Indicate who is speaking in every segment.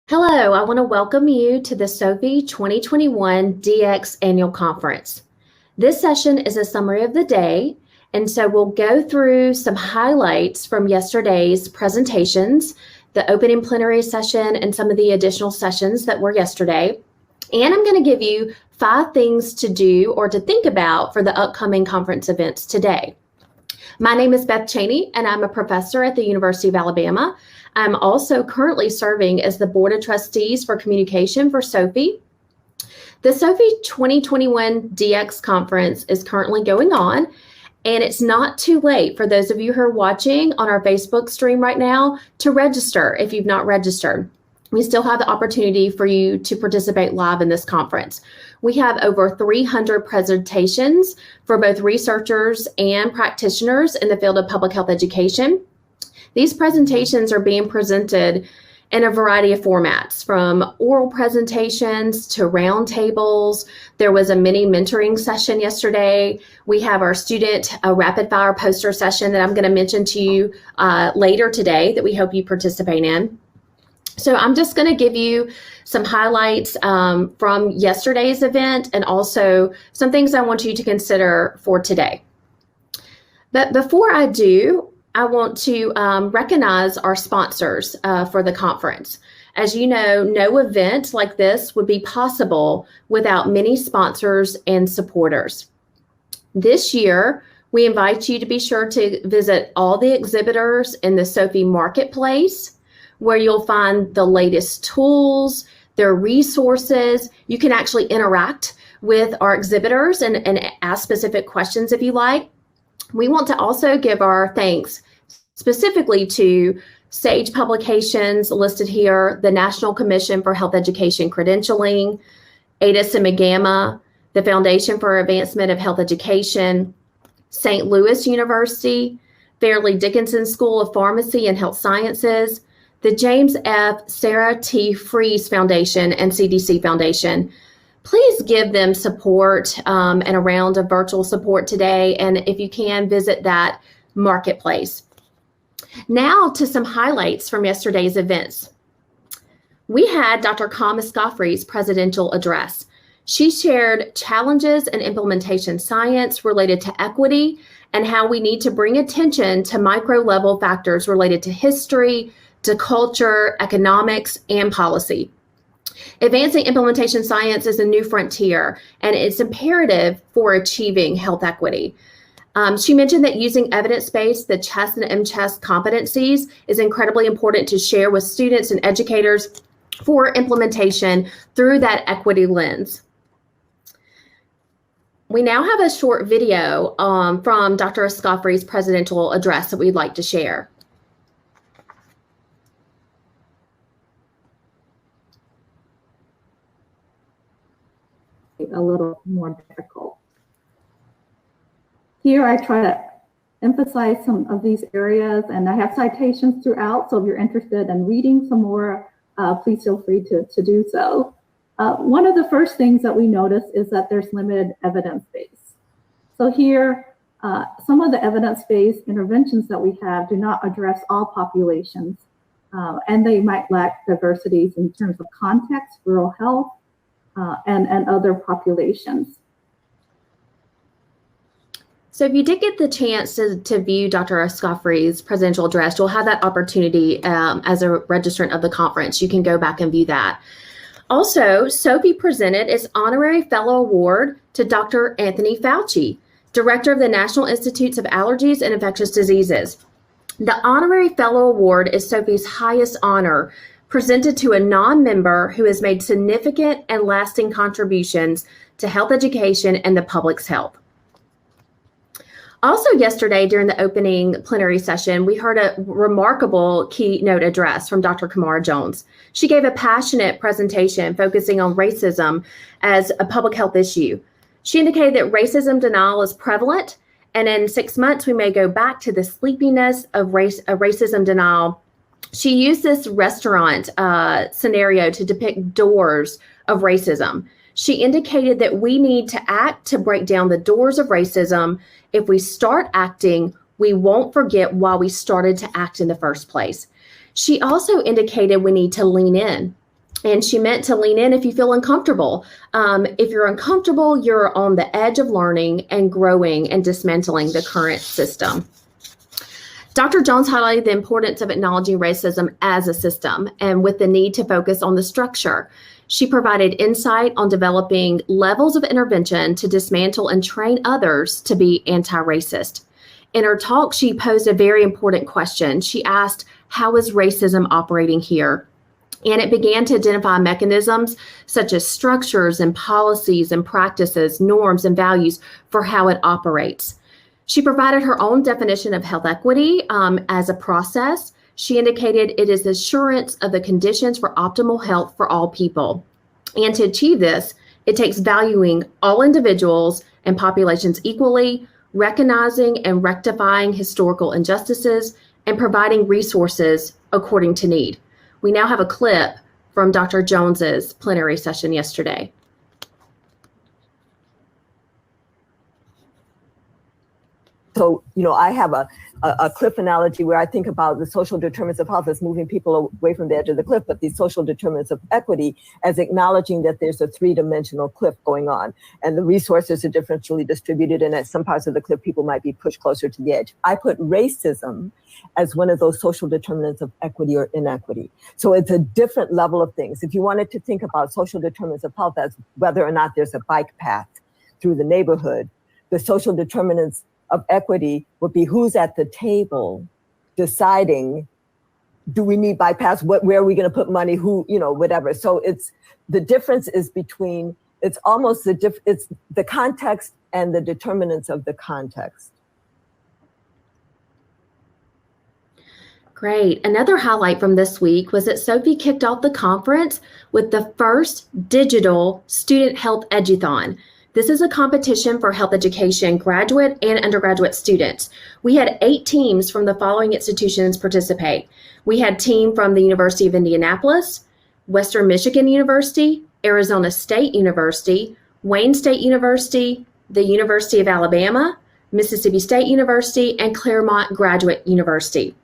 Speaker 1: Hello, I want to welcome you to the Sophe 2021 DX Annual Conference. This session is a summary of the day, and so we'll go through some highlights from yesterday's presentations, the opening plenary session, and some of the additional sessions that were yesterday. And I'm going to give you 5 things to do or to think about for the upcoming conference events today. My name is Beth Cheney, and I'm a professor at the University of Alabama. I'm also currently serving as the Board of Trustees for Communication for Sophe. The Sophe 2021 DX Conference is currently going on, and it's not too late for those of you who are watching on our Facebook stream right now to register if you've not registered. We still have the opportunity for you to participate live in this conference. We have over 300 presentations for both researchers and practitioners in the field of public health education. These presentations are being presented in a variety of formats, from oral presentations to roundtables. There was a mini mentoring session yesterday. We have our student rapid fire poster session that I'm going to mention to you later today that we hope you participate in. So I'm just going to give you some highlights from yesterday's event and also some things I want you to consider for today. But before I do, I want to recognize our sponsors for the conference. As you know, no event like this would be possible without many sponsors and supporters. This year, we invite you to be sure to visit all the exhibitors in the Sophe Marketplace, where you'll find the latest tools, their resources. You can actually interact with our exhibitors and ask specific questions if you like. We want to also give our thanks specifically to SAGE Publications listed here, the National Commission for Health Education Credentialing, Ada Semigama, the Foundation for Advancement of Health Education, St. Louis University, Fairleigh Dickinson School of Pharmacy and Health Sciences, the James F. Sarah T. Fries Foundation and CDC Foundation. Please give them support and a round of virtual support today. And if you can, visit that marketplace. Now to some highlights from yesterday's events. We had Dr. Kama Scoffrey's presidential address. She shared challenges in implementation science related to equity and how we need to bring attention to micro-level factors related to history, to culture, economics, and policy. Advancing implementation science is a new frontier, and it's imperative for achieving health equity. She mentioned that using evidence-based, the CHEST and MCHEST competencies is incredibly important to share with students and educators for implementation through that equity lens. We now have a short video from Dr. Scoffrey's presidential address that we'd like to share.
Speaker 2: A little more difficult. Here I try to emphasize some of these areas, and I have citations throughout, so if you're interested in reading some more, please feel free to do so. One of the first things that we notice is that there's limited evidence base. So here, some of the evidence-based interventions that we have do not address all populations, and they might lack diversities in terms of context, rural health, and other populations.
Speaker 1: So if you did get the chance to view Dr. Scoffrey's presidential address, you'll have that opportunity as a registrant of the conference. You can go back and view that. Also, Sophe presented its Honorary Fellow Award to Dr. Anthony Fauci, Director of the National Institutes of Allergies and Infectious Diseases. The Honorary Fellow Award is Sophe's highest honor, presented to a non-member who has made significant and lasting contributions to health education and the public's health. Also yesterday, during the opening plenary session, we heard a remarkable keynote address from Dr. Kamara Jones. She gave a passionate presentation focusing on racism as a public health issue. She indicated that racism denial is prevalent, and in 6 months, we may go back to the sleepiness of racism denial. She used this restaurant scenario to depict doors of racism. She indicated that we need to act to break down the doors of racism. If we start acting, we won't forget why we started to act in the first place. She also indicated we need to lean in. And she meant to lean in if you feel uncomfortable. If you're uncomfortable, you're on the edge of learning and growing and dismantling the current system. Dr. Jones highlighted the importance of acknowledging racism as a system and with the need to focus on the structure. She provided insight on developing levels of intervention to dismantle and train others to be anti-racist. In her talk, she posed a very important question. She asked, how is racism operating here? And it began to identify mechanisms such as structures and policies and practices, norms and values for how it operates. She provided her own definition of health equity as a process. She indicated it is assurance of the conditions for optimal health for all people. And to achieve this, it takes valuing all individuals and populations equally, recognizing and rectifying historical injustices, and providing resources according to need. We now have a clip from Dr. Jones's plenary session yesterday.
Speaker 3: So, I have a cliff analogy where I think about the social determinants of health as moving people away from the edge of the cliff, but these social determinants of equity as acknowledging that there's a three-dimensional cliff going on and the resources are differentially distributed, and at some parts of the cliff, people might be pushed closer to the edge. I put racism as one of those social determinants of equity or inequity. So it's a different level of things. If you wanted to think about social determinants of health as whether or not there's a bike path through the neighborhood, the social determinants of equity would be who's at the table deciding, do we need bike paths? Where are we going to put money? Who, whatever. So it's the difference is between, it's almost it's the context and the determinants of the context.
Speaker 1: Great. Another highlight from this week was that Sophe kicked off the conference with the first digital student health eduthon. This is a competition for health education graduate and undergraduate students. We had 8 teams from the following institutions participate. We had team from the University of Indianapolis, Western Michigan University, Arizona State University, Wayne State University, the University of Alabama, Mississippi State University, and Claremont Graduate University.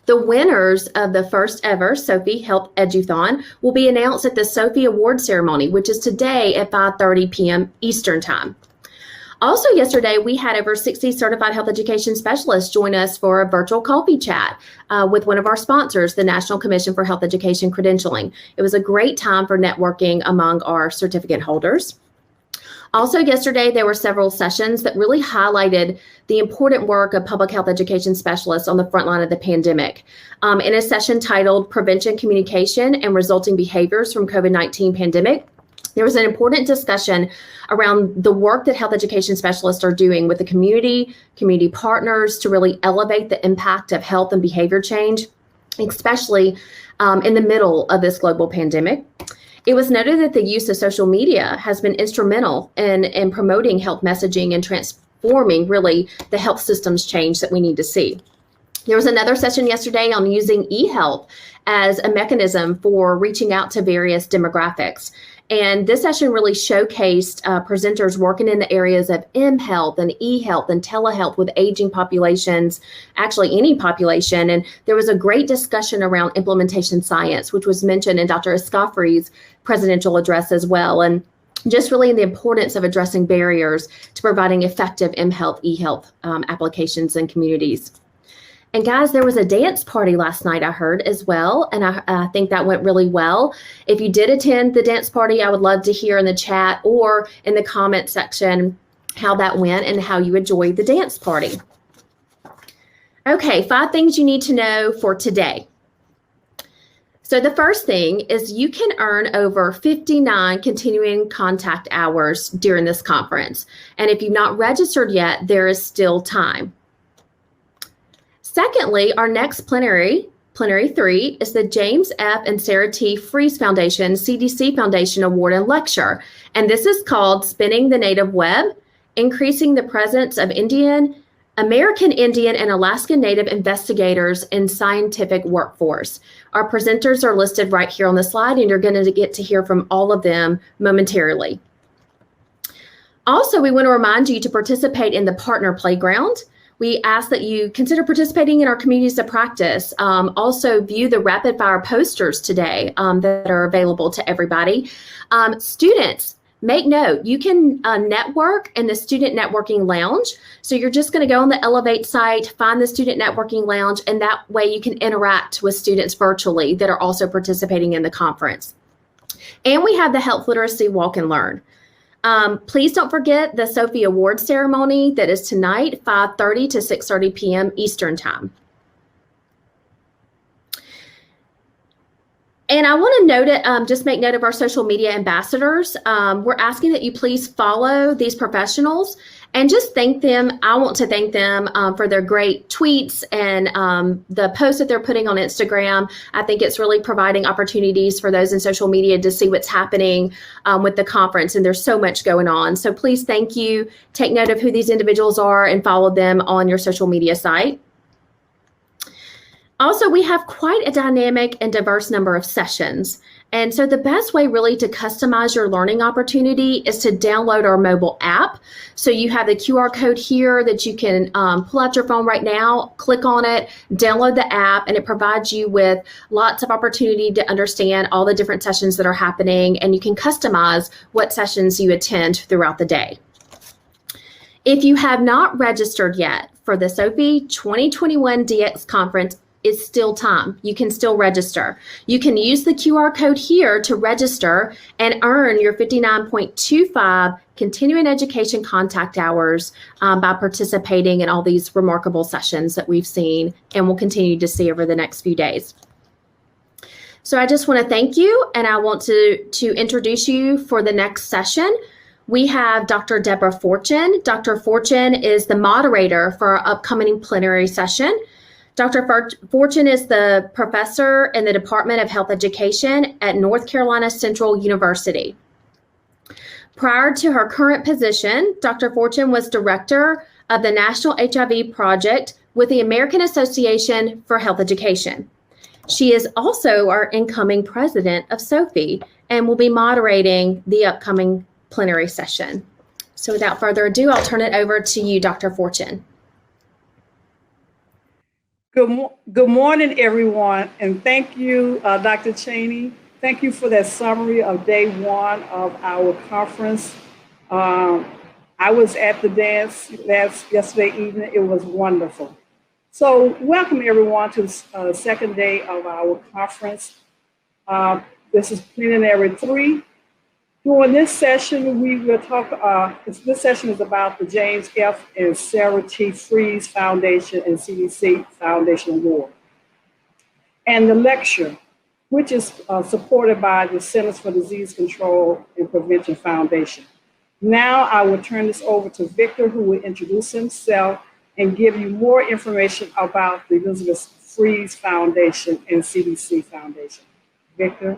Speaker 1: The winners of the first ever Sophe Health Eduthon will be announced at the Sophe Award Ceremony, which is today at 5:30 p.m. Eastern Time. Also yesterday, we had over 60 certified health education specialists join us for a virtual coffee chat with one of our sponsors, the National Commission for Health Education Credentialing. It was a great time for networking among our certificate holders. Also yesterday, there were several sessions that really highlighted the important work of public health education specialists on the front line of the pandemic. In a session titled Prevention, Communication, and Resulting Behaviors from COVID-19 Pandemic, there was an important discussion around the work that health education specialists are doing with the community partners to really elevate the impact of health and behavior change, especially in the middle of this global pandemic. It was noted that the use of social media has been instrumental in promoting health messaging and transforming really the health systems change that we need to see. There was another session yesterday on using e-health as a mechanism for reaching out to various demographics. And this session really showcased presenters working in the areas of mHealth and eHealth and telehealth with aging populations, actually any population. And there was a great discussion around implementation science, which was mentioned in Dr. Escoffery's presidential address as well. And just really the importance of addressing barriers to providing effective mHealth, eHealth applications in communities. And guys, there was a dance party last night, I heard as well, and I think that went really well. If you did attend the dance party, I would love to hear in the chat or in the comment section how that went and how you enjoyed the dance party. Okay, 5 things you need to know for today. So the first thing is you can earn over 59 continuing contact hours during this conference. And if you've not registered yet, there is still time. Secondly, our next plenary 3, is the James F. and Sarah T. Fries Foundation CDC Foundation Award and Lecture. And this is called Spinning the Native Web, Increasing the Presence of American Indian and Alaskan Native Investigators in Scientific Workforce. Our presenters are listed right here on the slide, and you're going to get to hear from all of them momentarily. Also, we want to remind you to participate in the Partner Playground. We ask that you consider participating in our communities of practice. Also view the rapid fire posters today that are available to everybody. Students, make note, you can network in the Student Networking Lounge. So you're just going to go on the Elevate site, find the Student Networking Lounge, and that way you can interact with students virtually that are also participating in the conference. And we have the Health Literacy Walk and Learn. Please don't forget the Sophe Award ceremony that is tonight, 5:30 to 6:30 p.m. Eastern Time. And I want to note it, just make note of our social media ambassadors. We're asking that you please follow these professionals and just thank them. I want to thank them for their great tweets and the posts that they're putting on Instagram. I think it's really providing opportunities for those in social media to see what's happening with the conference, and there's so much going on. So please thank you. Take note of who these individuals are and follow them on your social media site. Also, we have quite a dynamic and diverse number of sessions. And so the best way really to customize your learning opportunity is to download our mobile app. So you have the QR code here that you can pull out your phone right now, click on it, download the app, and it provides you with lots of opportunity to understand all the different sessions that are happening, and you can customize what sessions you attend throughout the day. If you have not registered yet for the Sophe 2021 DX Conference, it's still time. You can still register. You can use the QR code here to register and earn your 59.25 continuing education contact hours by participating in all these remarkable sessions that we've seen and will continue to see over the next few days. So I just want to thank you, and I want to introduce you for the next session. We have Dr. Deborah Fortune. Dr. Fortune is the moderator for our upcoming plenary session. Dr. Fortune is the professor in the Department of Health Education at North Carolina Central University. Prior to her current position, Dr. Fortune was director of the National HIV Project with the American Association for Health Education. She is also our incoming president of Sophe and will be moderating the upcoming plenary session. So without further ado, I'll turn it over to you, Dr. Fortune.
Speaker 4: Good morning, everyone, and thank you, Dr. Cheney. Thank you for that summary of day one of our conference. I was at the dance yesterday evening. It was wonderful. So welcome, everyone, to the second day of our conference. This is Plenary 3. During this session, we will talk, this session is about the James F. and Sarah T. Fries Foundation and CDC Foundation Award. And the lecture, which is supported by the Centers for Disease Control and Prevention Foundation. Now I will turn this over to Victor, who will introduce himself and give you more information about the Elizabeth Fries Foundation and CDC Foundation. Victor.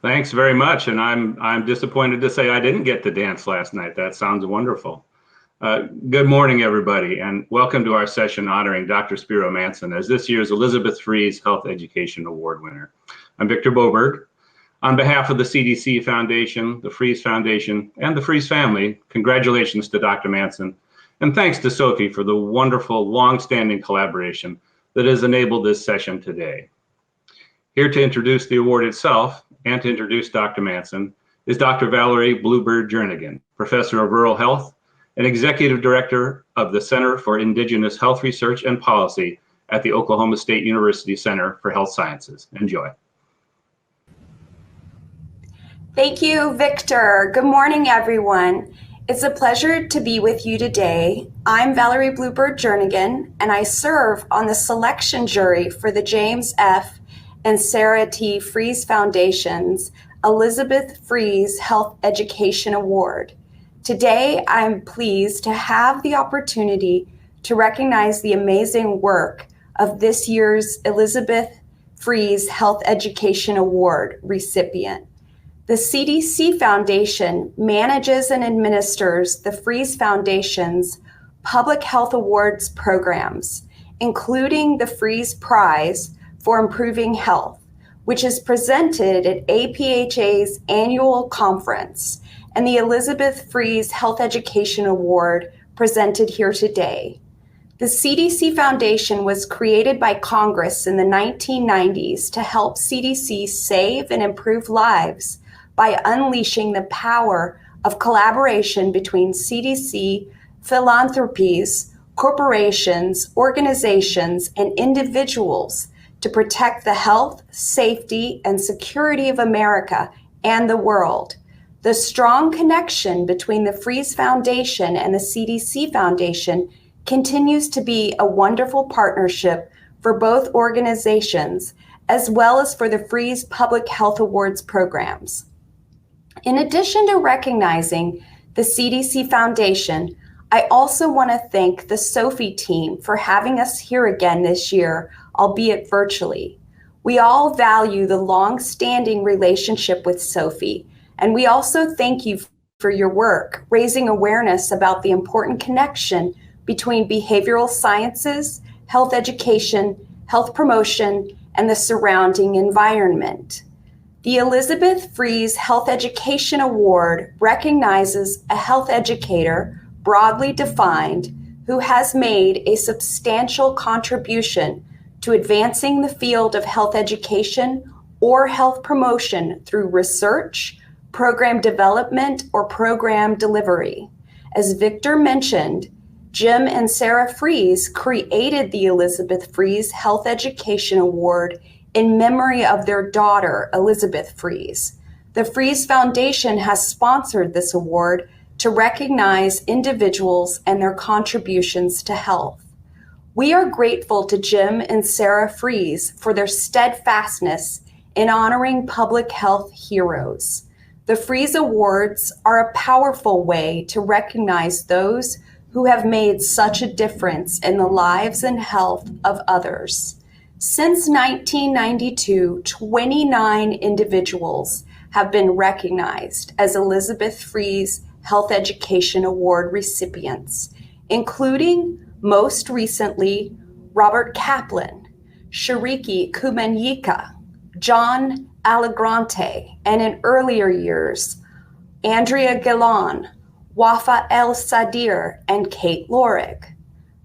Speaker 5: Thanks very much, and I'm disappointed to say I didn't get to dance last night. That sounds wonderful. Good morning, everybody, and welcome to our session honoring Dr. Spiro Manson as this year's Elizabeth Fries Health Education Award winner. I'm Victor Boberg. On behalf of the CDC Foundation, the Fries Foundation, and the Fries family, congratulations to Dr. Manson, and thanks to Sophe for the wonderful, long-standing collaboration that has enabled this session today. Here to introduce the award itself and to introduce Dr. Manson is Dr. Valerie Bluebird Jernigan, Professor of Rural Health and Executive Director of the Center for Indigenous Health Research and Policy at the Oklahoma State University Center for Health Sciences. Enjoy.
Speaker 6: Thank you, Victor. Good morning, everyone. It's a pleasure to be with you today. I'm Valerie Bluebird Jernigan, and I serve on the selection jury for the James F. and Sarah T. Fries Foundation's Elizabeth Fries Health Education Award. Today, I'm pleased to have the opportunity to recognize the amazing work of this year's Elizabeth Fries Health Education Award recipient. The CDC Foundation manages and administers the Fries Foundation's public health awards programs, including the Fries Prize for Improving Health, which is presented at APHA's annual conference, and the Elizabeth Fries Health Education Award presented here today. The CDC Foundation was created by Congress in the 1990s to help CDC save and improve lives by unleashing the power of collaboration between CDC, philanthropies, corporations, organizations, and individuals to protect the health, safety, and security of America and the world. The strong connection between the Freeze Foundation and the CDC Foundation continues to be a wonderful partnership for both organizations, as well as for the Freeze Public Health Awards programs. In addition to recognizing the CDC Foundation, I also want to thank the Sophe team for having us here again this year, albeit virtually. We all value the long-standing relationship with Sophe, and we also thank you for your work, raising awareness about the important connection between behavioral sciences, health education, health promotion, and the surrounding environment. The Elizabeth Freeze Health Education Award recognizes a health educator, broadly defined, who has made a substantial contribution to advancing the field of health education or health promotion through research, program development, or program delivery. As Victor mentioned, Jim and Sarah Freeze created the Elizabeth Freeze Health Education Award in memory of their daughter, Elizabeth Freeze. The Freeze Foundation has sponsored this award to recognize individuals and their contributions to health. We are grateful to Jim and Sarah Freeze for their steadfastness in honoring public health heroes. The Freeze Awards are a powerful way to recognize those who have made such a difference in the lives and health of others. Since 1992, 29 individuals have been recognized as Elizabeth Freeze Health Education Award recipients, including, most recently, Robert Kaplan, Shariki Kumanyika, John Allegrante, and in earlier years, Andrea Gillon, Wafa El Sadir, and Kate Lorig.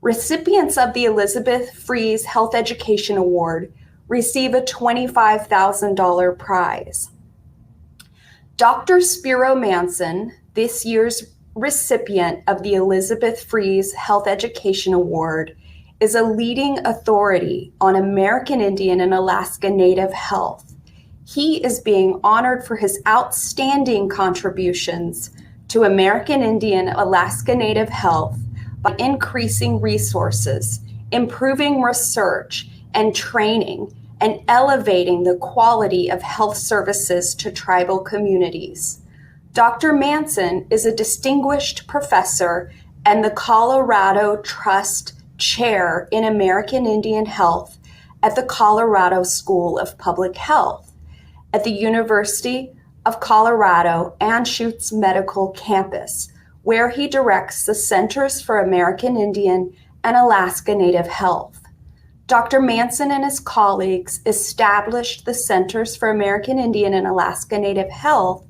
Speaker 6: Recipients of the Elizabeth Freeze Health Education Award receive a $25,000 prize. Dr. Spiro Manson, this year's recipient of the Elizabeth Freeze Health Education Award, is a leading authority on American Indian and Alaska Native health. He is being honored for his outstanding contributions to American Indian Alaska Native health by increasing resources, improving research and training, and elevating the quality of health services to tribal communities. Dr. Manson is a distinguished professor and the Colorado Trust Chair in American Indian Health at the Colorado School of Public Health at the University of Colorado Anschutz Medical Campus, where he directs the Centers for American Indian and Alaska Native Health. Dr. Manson and his colleagues established the Centers for American Indian and Alaska Native Health,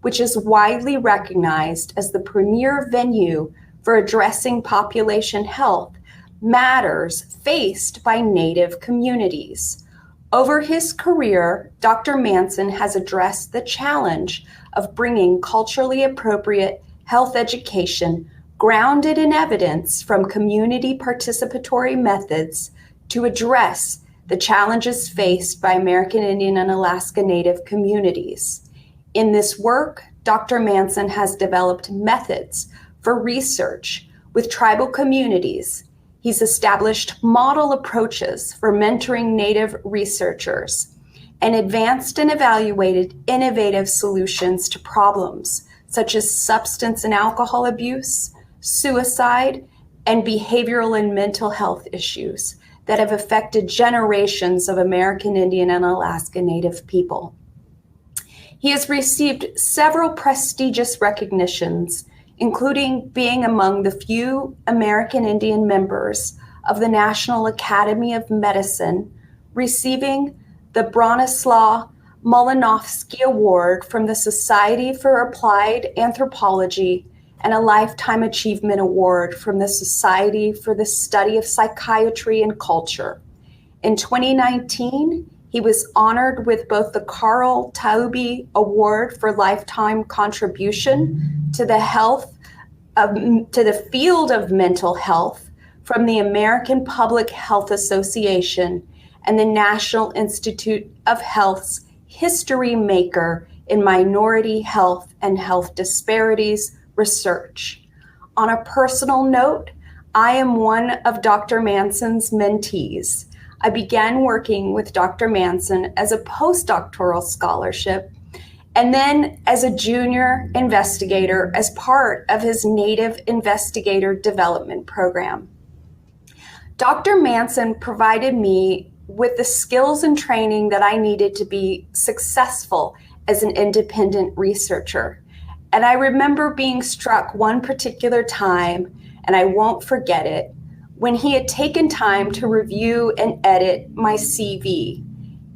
Speaker 6: which is widely recognized as the premier venue for addressing population health matters faced by Native communities. Over his career, Dr. Manson has addressed the challenge of bringing culturally appropriate health education grounded in evidence from community participatory methods to address the challenges faced by American Indian and Alaska Native communities. In this work, Dr. Manson has developed methods for research with tribal communities. He's established model approaches for mentoring Native researchers and advanced and evaluated innovative solutions to problems such as substance and alcohol abuse, suicide, and behavioral and mental health issues that have affected generations of American Indian and Alaska Native people. He has received several prestigious recognitions, including being among the few American Indian members of the National Academy of Medicine, receiving the Bronislaw Malinowski Award from the Society for Applied Anthropology and a Lifetime Achievement Award from the Society for the Study of Psychiatry and Culture. In 2019, he was honored with both the Carl Taube Award for Lifetime Contribution to the field of mental health from the American Public Health Association and the National Institute of Health's History Maker in Minority Health and Health Disparities Research. On a personal note, I am one of Dr. Manson's mentees. I began working with Dr. Manson as a postdoctoral scholarship and then as a junior investigator as part of his Native Investigator Development Program. Dr. Manson provided me with the skills and training that I needed to be successful as an independent researcher. And I remember being struck one particular time, and I won't forget it, when he had taken time to review and edit my CV.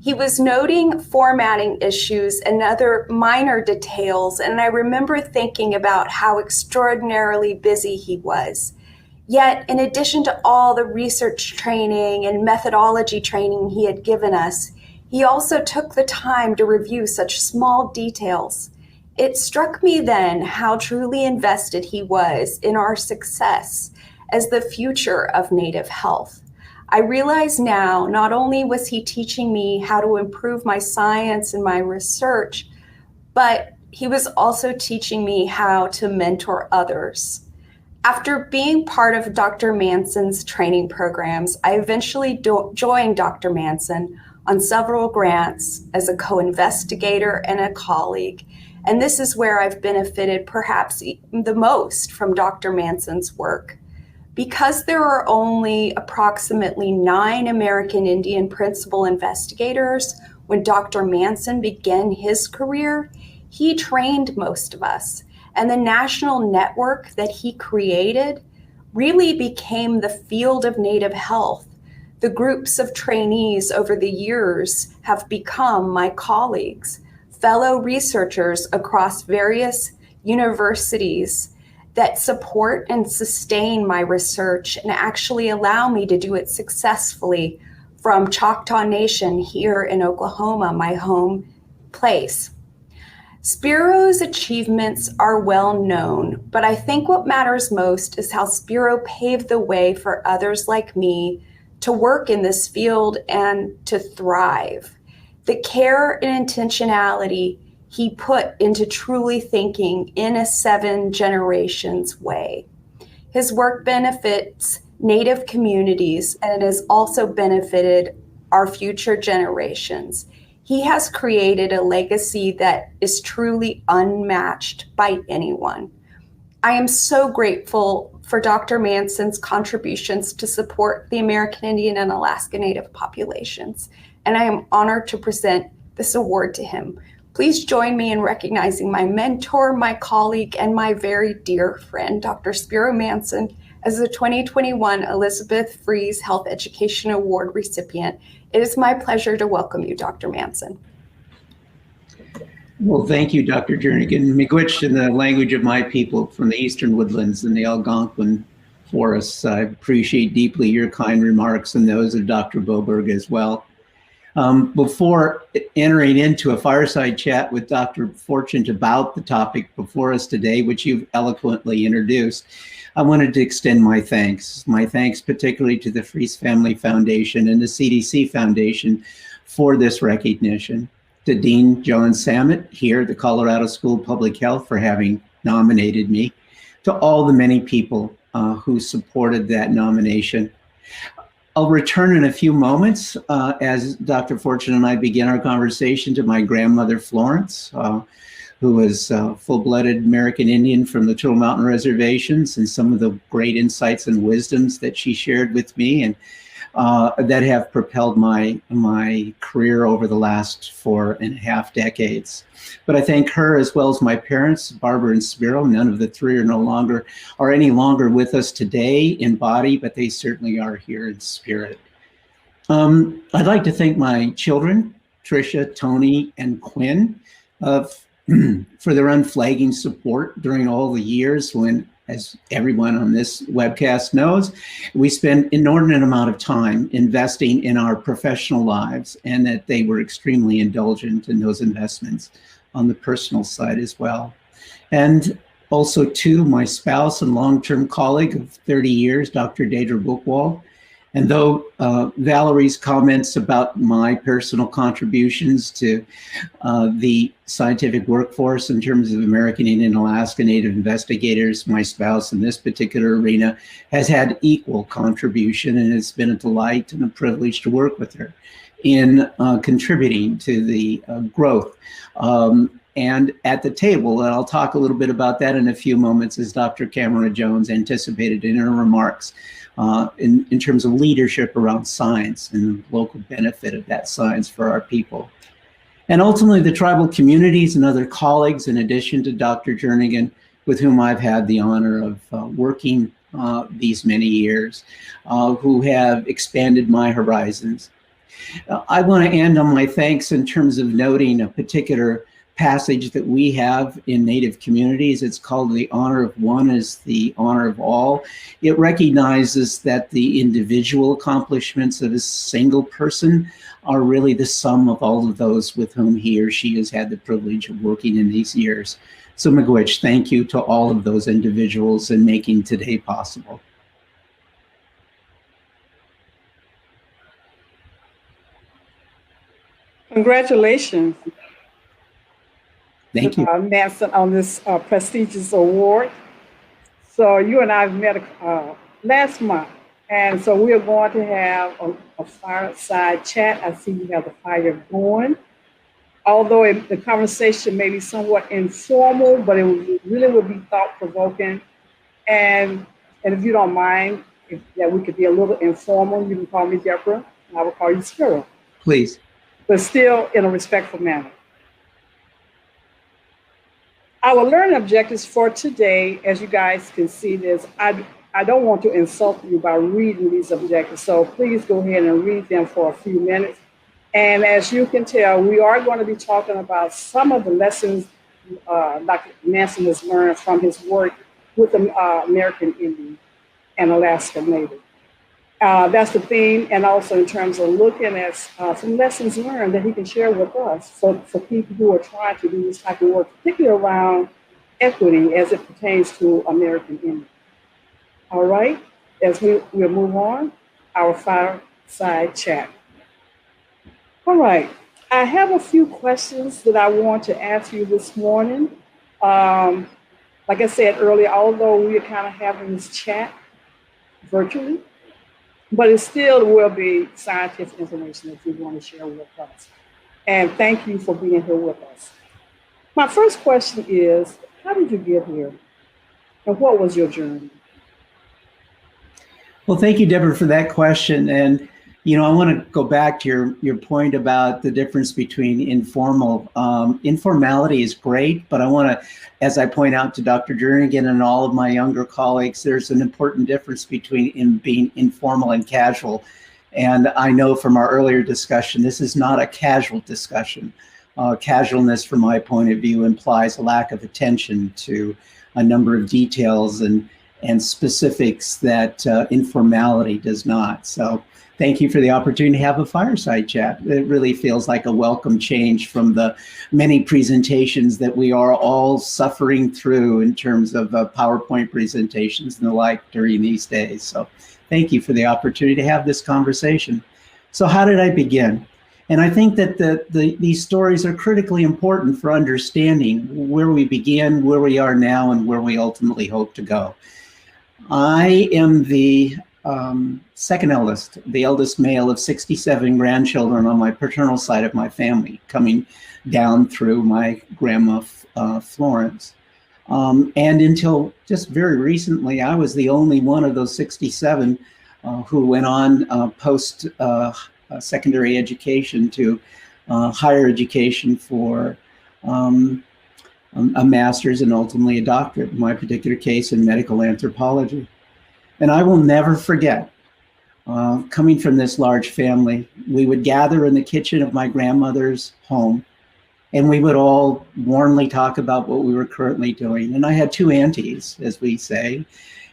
Speaker 6: He was noting formatting issues and other minor details, and I remember thinking about how extraordinarily busy he was. Yet, in addition to all the research training and methodology training he had given us, he also took the time to review such small details. It struck me then how truly invested he was in our success as the future of Native health. I realize now not only was he teaching me how to improve my science and my research, but he was also teaching me how to mentor others. After being part of Dr. Manson's training programs, I eventually joined Dr. Manson on several grants as a co-investigator and a colleague. And this is where I've benefited perhaps the most from Dr. Manson's work. Because there are only approximately 9 American Indian principal investigators when Dr. Manson began his career, he trained most of us. And the national network that he created really became the field of Native health. The groups of trainees over the years have become my colleagues, fellow researchers across various universities that support and sustain my research and actually allow me to do it successfully from Choctaw Nation here in Oklahoma, my home place. Spiro's achievements are well known, but I think what matters most is how Spiro paved the way for others like me to work in this field and to thrive. The care and intentionality he put into truly thinking in a 7 generations way. His work benefits Native communities, and it has also benefited our future generations. He has created a legacy that is truly unmatched by anyone. I am so grateful for Dr. Manson's contributions to support the American Indian and Alaska Native populations, and I am honored to present this award to him. Please join me in recognizing my mentor, my colleague, and my very dear friend, Dr. Spiro Manson, as the 2021 Elizabeth Fries Health Education Award recipient. It is my pleasure to welcome you, Dr. Manson.
Speaker 7: Well, thank you, Dr. Jernigan. Miigwech, in the language of my people from the Eastern Woodlands and the Algonquin forests. I appreciate deeply your kind remarks and those of Dr. Boberg as well. Before entering into a fireside chat with Dr. Fortune about the topic before us today, which you've eloquently introduced, I wanted to extend my thanks particularly to the Fries Family Foundation and the CDC Foundation for this recognition, to Dean Joan Samet here at the Colorado School of Public Health for having nominated me, to all the many people who supported that nomination. I'll return in a few moments as Dr. Fortune and I begin our conversation to my grandmother, Florence, who was full-blooded American Indian from the Turtle Mountain reservations, and some of the great insights and wisdoms that she shared with me and that have propelled my career over the last 4.5 decades. But I thank her as well as my parents, Barbara and Spiro. None of the three are any longer with us today in body, but they certainly are here in spirit. I'd like to thank my children, Tricia, Tony, and Quinn, for their unflagging support during all the years when, as everyone on this webcast knows, we spent inordinate amount of time investing in our professional lives, and that they were extremely indulgent in those investments on the personal side as well. And also, too, my spouse and long-term colleague of 30 years, Dr. Deidre Buchwald. And though Valerie's comments about my personal contributions to the scientific workforce in terms of American Indian Alaska Native investigators, my spouse in this particular arena has had equal contribution, and it's been a delight and a privilege to work with her in contributing to the growth. And at the table, and I'll talk a little bit about that in a few moments, as Dr. Camera Jones anticipated in her remarks, in terms of leadership around science and the local benefit of that science for our people. And ultimately, the tribal communities and other colleagues, in addition to Dr. Jernigan, with whom I've had the honor of working these many years, who have expanded my horizons. I want to end on my thanks in terms of noting a particular passage that we have in Native communities. It's called "The honor of one is the honor of all." It recognizes that the individual accomplishments of a single person are really the sum of all of those with whom he or she has had the privilege of working in these years. So Miigwech, thank you to all of those individuals in making today possible.
Speaker 4: Congratulations.
Speaker 7: Thank you.
Speaker 4: Nansen, on this prestigious award. So you and I met last month, and so we are going to have a fireside chat. I see you have the fire going. Although the conversation may be somewhat informal, but it really will be thought-provoking. And if you don't mind, if we could be a little informal, you can call me Deborah, and I will call you Spiro.
Speaker 7: Please.
Speaker 4: But still in a respectful manner. Our learning objectives for today, as you guys can see this, I don't want to insult you by reading these objectives, so please go ahead and read them for a few minutes. And as you can tell, we are going to be talking about some of the lessons Dr. Nansen has learned from his work with the American Indian and Alaska Native. That's the theme, and also in terms of looking at some lessons learned that he can share with us for people who are trying to do this type of work, particularly around equity as it pertains to American Indian. All right, as we'll move on, our fireside chat. All right, I have a few questions that I want to ask you this morning. Like I said earlier, although we are kind of having this chat virtually, but it still will be scientific information that you want to share with us. And thank you for being here with us. My first question is, how did you get here? And what was your journey?
Speaker 7: Well, thank you, Deborah, for that question. And, you know, I want to go back to your point about the difference between informal. Informality is great, but I want to, as I point out to Dr. Jernigan and all of my younger colleagues, there's an important difference between being informal and casual. And I know from our earlier discussion, this is not a casual discussion. Casualness, from my point of view, implies a lack of attention to a number of details and specifics that informality does not. So thank you for the opportunity to have a fireside chat. It really feels like a welcome change from the many presentations that we are all suffering through in terms of PowerPoint presentations and the like during these days. So thank you for the opportunity to have this conversation. So how did I begin? And I think that these stories are critically important for understanding where we began, where we are now, and where we ultimately hope to go. I am the second eldest, the eldest male of 67 grandchildren on my paternal side of my family, coming down through my grandma Florence. And until just very recently, I was the only one of those 67 who went on post secondary education to higher education for a master's and ultimately a doctorate, in my particular case in medical anthropology. And I will never forget, coming from this large family, we would gather in the kitchen of my grandmother's home And we would all warmly talk about what we were currently doing. And I had two aunties, as we say,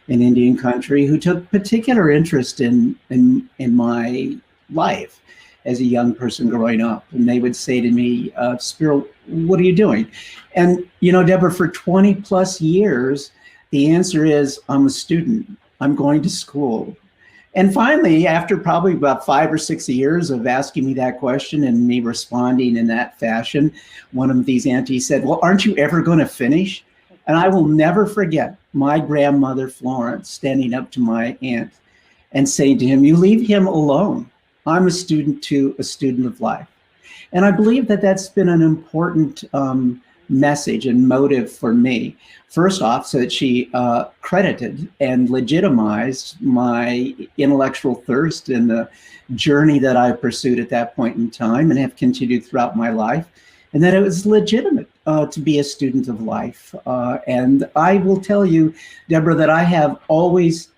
Speaker 7: in Indian country, who took particular interest in my life as a young person growing up. And they would say to me, Spiro, what are you doing? And, you know, Deborah, for 20 plus years, the answer is, I'm a student. I'm going to school. And finally, after probably about 5 or 6 years of asking me that question and me responding in that fashion, one of these aunties said, well, aren't you ever going to finish? And I will never forget my grandmother, Florence, standing up to my aunt and saying to him, you leave him alone. I'm a student too, a student of life. And I believe that that's been an important message and motive for me. First off, so that she credited and legitimized my intellectual thirst and the journey that I pursued at that point in time and have continued throughout my life, and that it was legitimate to be a student of life. And I will tell you, Deborah, that I have always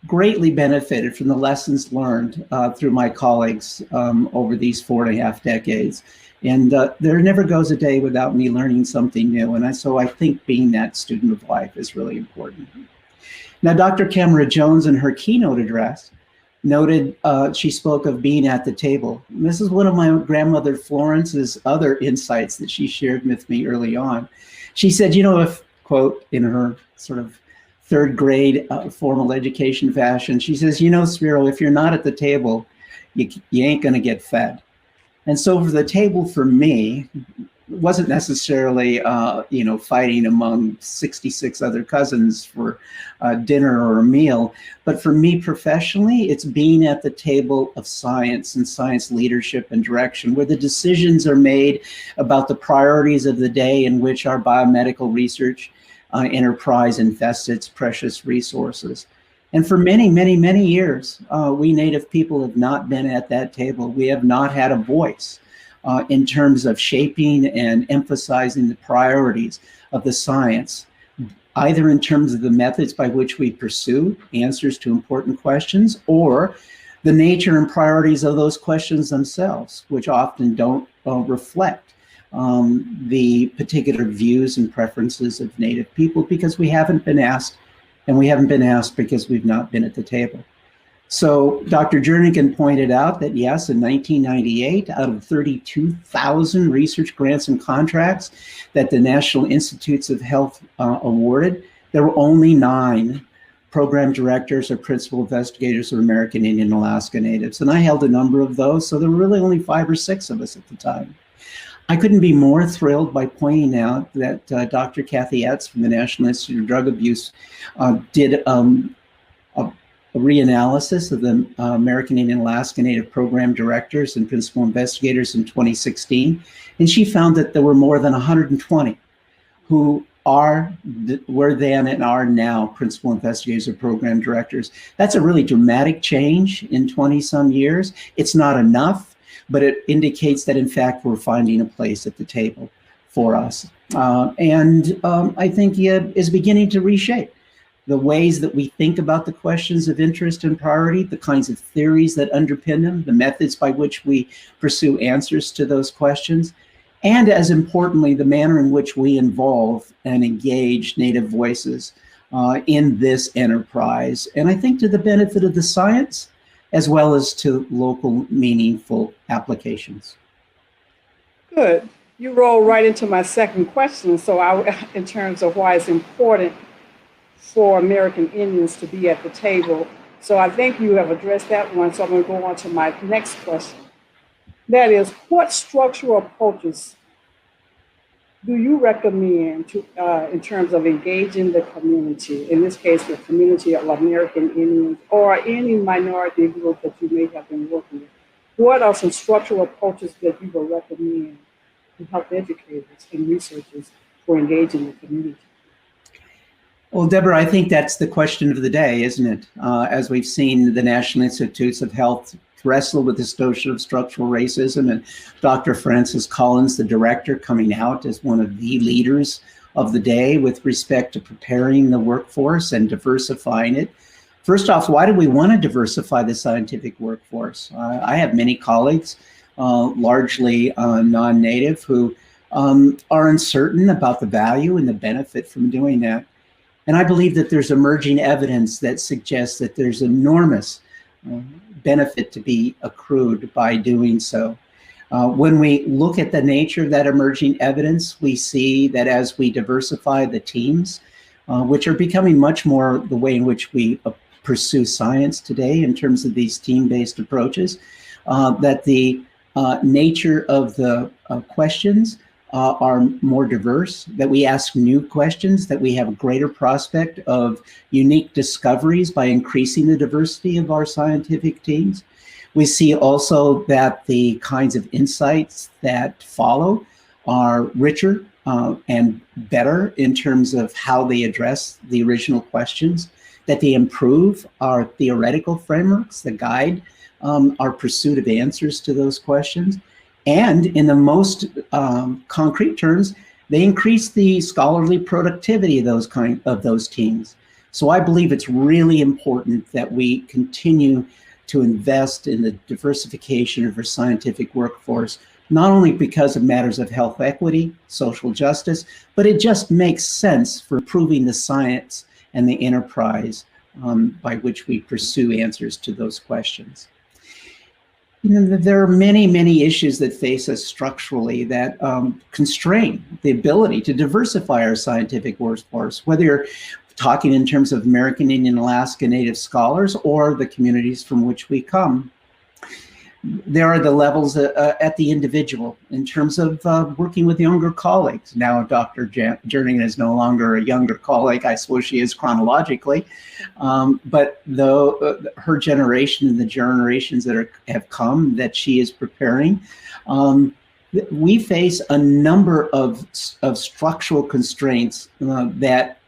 Speaker 7: greatly benefited from the lessons learned through my colleagues over these 4.5 decades. And there never goes a day without me learning something new. And so I think being that student of life is really important. Now, Dr. Camera Jones in her keynote address noted, she spoke of being at the table. And this is one of my grandmother Florence's other insights that she shared with me early on. She said, you know, if, quote, in her sort of third grade formal education fashion, she says, you know, Spiro, if you're not at the table, you ain't gonna get fed. And so for the table for me, wasn't necessarily, you know, fighting among 66 other cousins for dinner or a meal, but for me professionally, it's being at the table of science and science leadership and direction, where the decisions are made about the priorities of the day in which our biomedical research enterprise invests its precious resources. And for many, many, many years, we Native people have not been at that table. We have not had a voice in terms of shaping and emphasizing the priorities of the science, either in terms of the methods by which we pursue answers to important questions, or the nature and priorities of those questions themselves, which often don't reflect the particular views and preferences of Native people, because we haven't been asked. And we haven't been asked because we've not been at the table. So Dr. Jernigan pointed out that yes, in 1998, out of 32,000 research grants and contracts that the National Institutes of Health awarded, there were only 9 program directors or principal investigators of American Indian and Alaska Natives. And I held a number of those, so there were really only 5 or 6 of us at the time. I couldn't be more thrilled by pointing out that Dr. Kathy Etz from the National Institute of Drug Abuse did a reanalysis of the American Indian Alaska Native Program Directors and Principal Investigators in 2016. And she found that there were more than 120 who were then and are now Principal Investigators or Program Directors. That's a really dramatic change in 20 some years. It's not enough, but it indicates that, in fact, we're finding a place at the table for us. And I think it is beginning to reshape the ways that we think about the questions of interest and priority, the kinds of theories that underpin them, the methods by which we pursue answers to those questions, and as importantly, the manner in which we involve and engage Native voices in this enterprise. And I think to the benefit of the science, as well as to local meaningful applications.
Speaker 4: Good. You roll right into my second question. So in terms of why it's important for American Indians to be at the table. So I think you have addressed that one. So I'm going to go on to my next question. That is, what structural approaches do you recommend to, in terms of engaging the community, in this case, the community of American Indians or any minority group that you may have been working with? What are some structural approaches that you would recommend to help educators and researchers for engaging the community?
Speaker 7: Well, Deborah, I think that's the question of the day, isn't it? As we've seen the National Institutes of Health wrestle with this notion of structural racism, and Dr. Francis Collins, the director, coming out as one of the leaders of the day with respect to preparing the workforce and diversifying it. First off, why do we want to diversify the scientific workforce? I have many colleagues largely non-native, who are uncertain about the value and the benefit from doing that. And I believe that there's emerging evidence that suggests that there's enormous benefit to be accrued by doing so. When we look at the nature of that emerging evidence, we see that as we diversify the teams, which are becoming much more the way in which we pursue science today in terms of these team-based approaches, that the nature of the questions are more diverse, that we ask new questions, that we have a greater prospect of unique discoveries by increasing the diversity of our scientific teams. We see also that the kinds of insights that follow are richer and better in terms of how they address the original questions, that they improve our theoretical frameworks that guide our pursuit of answers to those questions. And in the most concrete terms, they increase the scholarly productivity of those teams. So I believe it's really important that we continue to invest in the diversification of our scientific workforce, not only because of matters of health equity, social justice, but it just makes sense for improving the science and the enterprise by which we pursue answers to those questions. You know, there are many, many issues that face us structurally that constrain the ability to diversify our scientific workforce, whether you're talking in terms of American Indian Alaska Native scholars or the communities from which we come. There are the levels at the individual in terms of working with younger colleagues. Now, Dr. Jernigan is no longer a younger colleague. I suppose she is chronologically, but though her generation and the generations that have come that she is preparing, we face a number of structural constraints that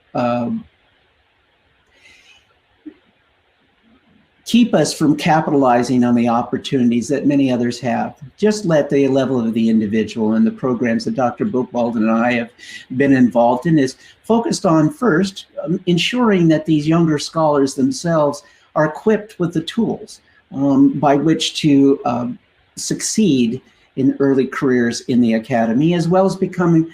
Speaker 7: keep us from capitalizing on the opportunities that many others have. Just at the level of the individual, and the programs that Dr. Buchwald and I have been involved in is focused on first ensuring that these younger scholars themselves are equipped with the tools by which to succeed in early careers in the academy, as well as becoming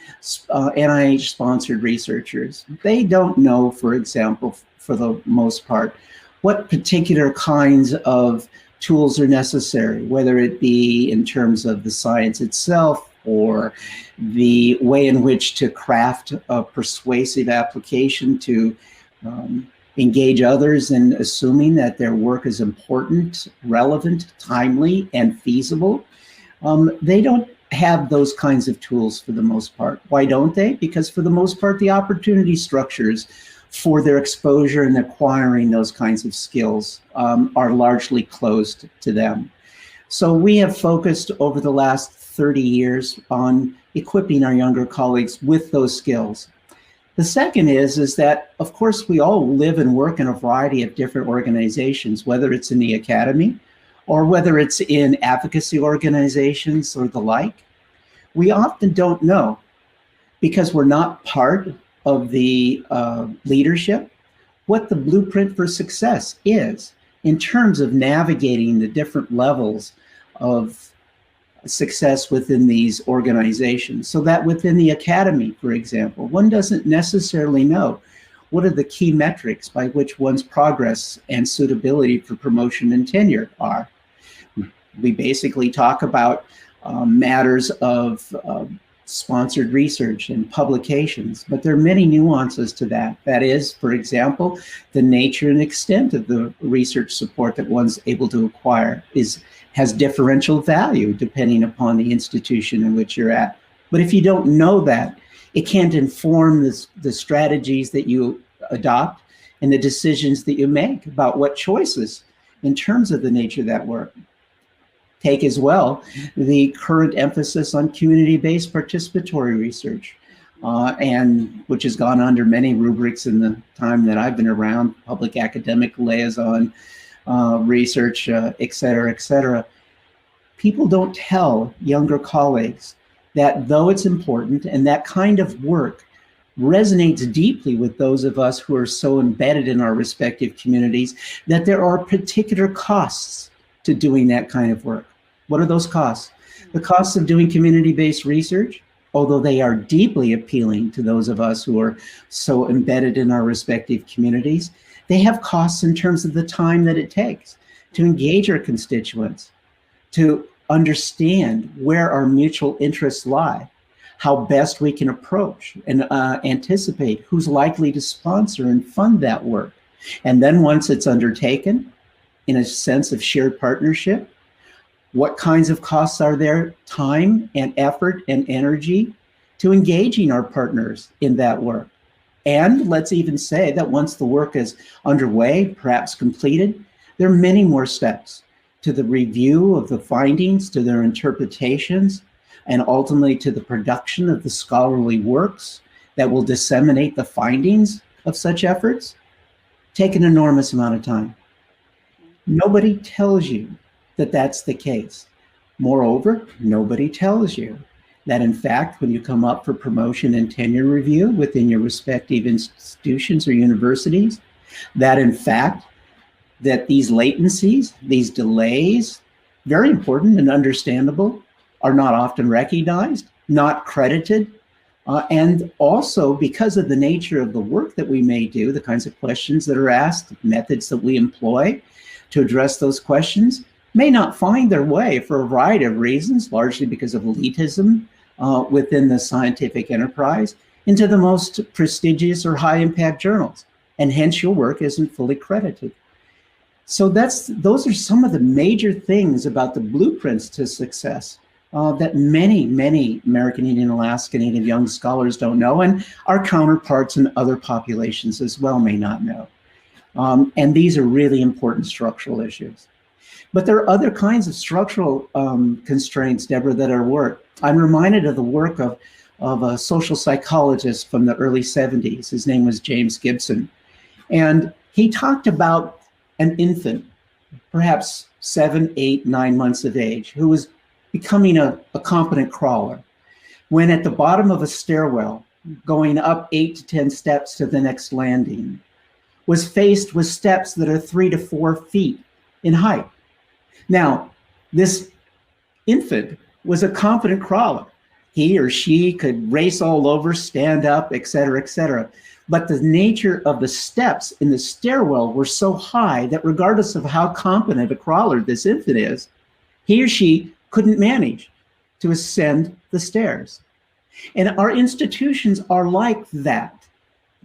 Speaker 7: NIH-sponsored researchers. They don't know, for example, for the most part, what particular kinds of tools are necessary, whether it be in terms of the science itself or the way in which to craft a persuasive application to engage others in assuming that their work is important, relevant, timely, and feasible. They don't have those kinds of tools for the most part. Why don't they? Because for the most part, the opportunity structures for their exposure and acquiring those kinds of skills are largely closed to them. So we have focused over the last 30 years on equipping our younger colleagues with those skills. The second is that, of course, we all live and work in a variety of different organizations, whether it's in the academy or whether it's in advocacy organizations or the like. We often don't know, because we're not part of the leadership, what the blueprint for success is in terms of navigating the different levels of success within these organizations. So that within the academy, for example, one doesn't necessarily know what are the key metrics by which one's progress and suitability for promotion and tenure are. We basically talk about matters of sponsored research and publications, but there are many nuances to that. That is, for example, the nature and extent of the research support that one's able to acquire has differential value depending upon the institution in which you're at. But if you don't know that, it can't inform the strategies that you adopt and the decisions that you make about what choices in terms of the nature of that work. Take as well the current emphasis on community-based participatory research, and which has gone under many rubrics in the time that I've been around, public academic liaison research, et cetera, et cetera. People don't tell younger colleagues that though it's important and that kind of work resonates deeply with those of us who are so embedded in our respective communities, that there are particular costs to doing that kind of work. What are those costs? The costs of doing community-based research, although they are deeply appealing to those of us who are so embedded in our respective communities, they have costs in terms of the time that it takes to engage our constituents, to understand where our mutual interests lie, how best we can approach and anticipate who's likely to sponsor and fund that work. And then once it's undertaken, in a sense of shared partnership, what kinds of costs are there, time and effort and energy to engaging our partners in that work? And let's even say that once the work is underway, perhaps completed, there are many more steps to the review of the findings, to their interpretations, and ultimately to the production of the scholarly works that will disseminate the findings of such efforts. Take an enormous amount of time. Nobody tells you that that's the case. Moreover, nobody tells you that in fact, when you come up for promotion and tenure review within your respective institutions or universities, that in fact, that these latencies, these delays, very important and understandable, are not often recognized, not credited, and also because of the nature of the work that we may do, the kinds of questions that are asked, methods that we employ to address those questions, may not find their way for a variety of reasons, largely because of elitism within the scientific enterprise, into the most prestigious or high impact journals. And hence your work isn't fully credited. So those are some of the major things about the blueprints to success that many, many American Indian, Alaska Native young scholars don't know, and our counterparts in other populations as well may not know. And these are really important structural issues. But there are other kinds of structural constraints, Deborah, that are work. I'm reminded of the work of a social psychologist from the early 70s. His name was James Gibson. And he talked about an infant, perhaps 7, 8, 9 months of age, who was becoming a competent crawler, when at the bottom of a stairwell, going up 8 to 10 steps to the next landing, was faced with steps that are 3 to 4 feet in height. Now, this infant was a competent crawler. He or she could race all over, stand up, et cetera, et cetera. But the nature of the steps in the stairwell were so high that regardless of how competent a crawler this infant is, he or she couldn't manage to ascend the stairs. And our institutions are like that,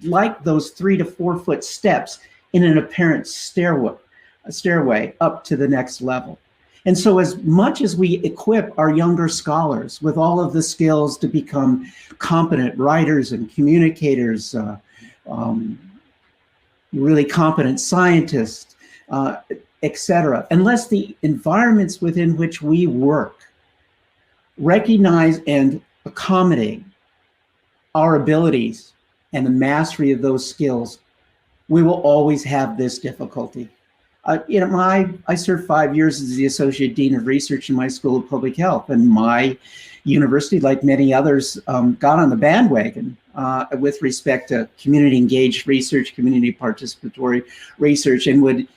Speaker 7: like those 3 to 4 foot steps in an apparent stairway up to the next level. And so as much as we equip our younger scholars with all of the skills to become competent writers and communicators, really competent scientists, et cetera, unless the environments within which we work recognize and accommodate our abilities and the mastery of those skills, we will always have this difficulty. I served 5 years as the Associate Dean of Research in my School of Public Health, and my university, like many others, got on the bandwagon with respect to community engaged research, community participatory research, and would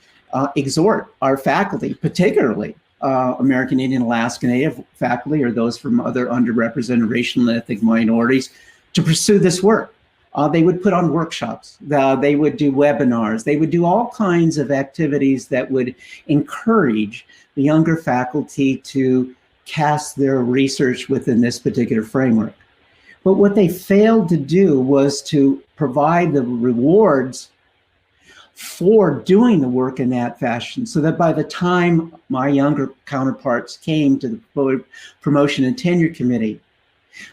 Speaker 7: exhort our faculty, particularly American Indian, Alaska Native faculty, or those from other underrepresented racial and ethnic minorities, to pursue this work. They would put on workshops, they would do webinars, they would do all kinds of activities that would encourage the younger faculty to cast their research within this particular framework. But what they failed to do was to provide the rewards for doing the work in that fashion, so that by the time my younger counterparts came to the Promotion and Tenure Committee,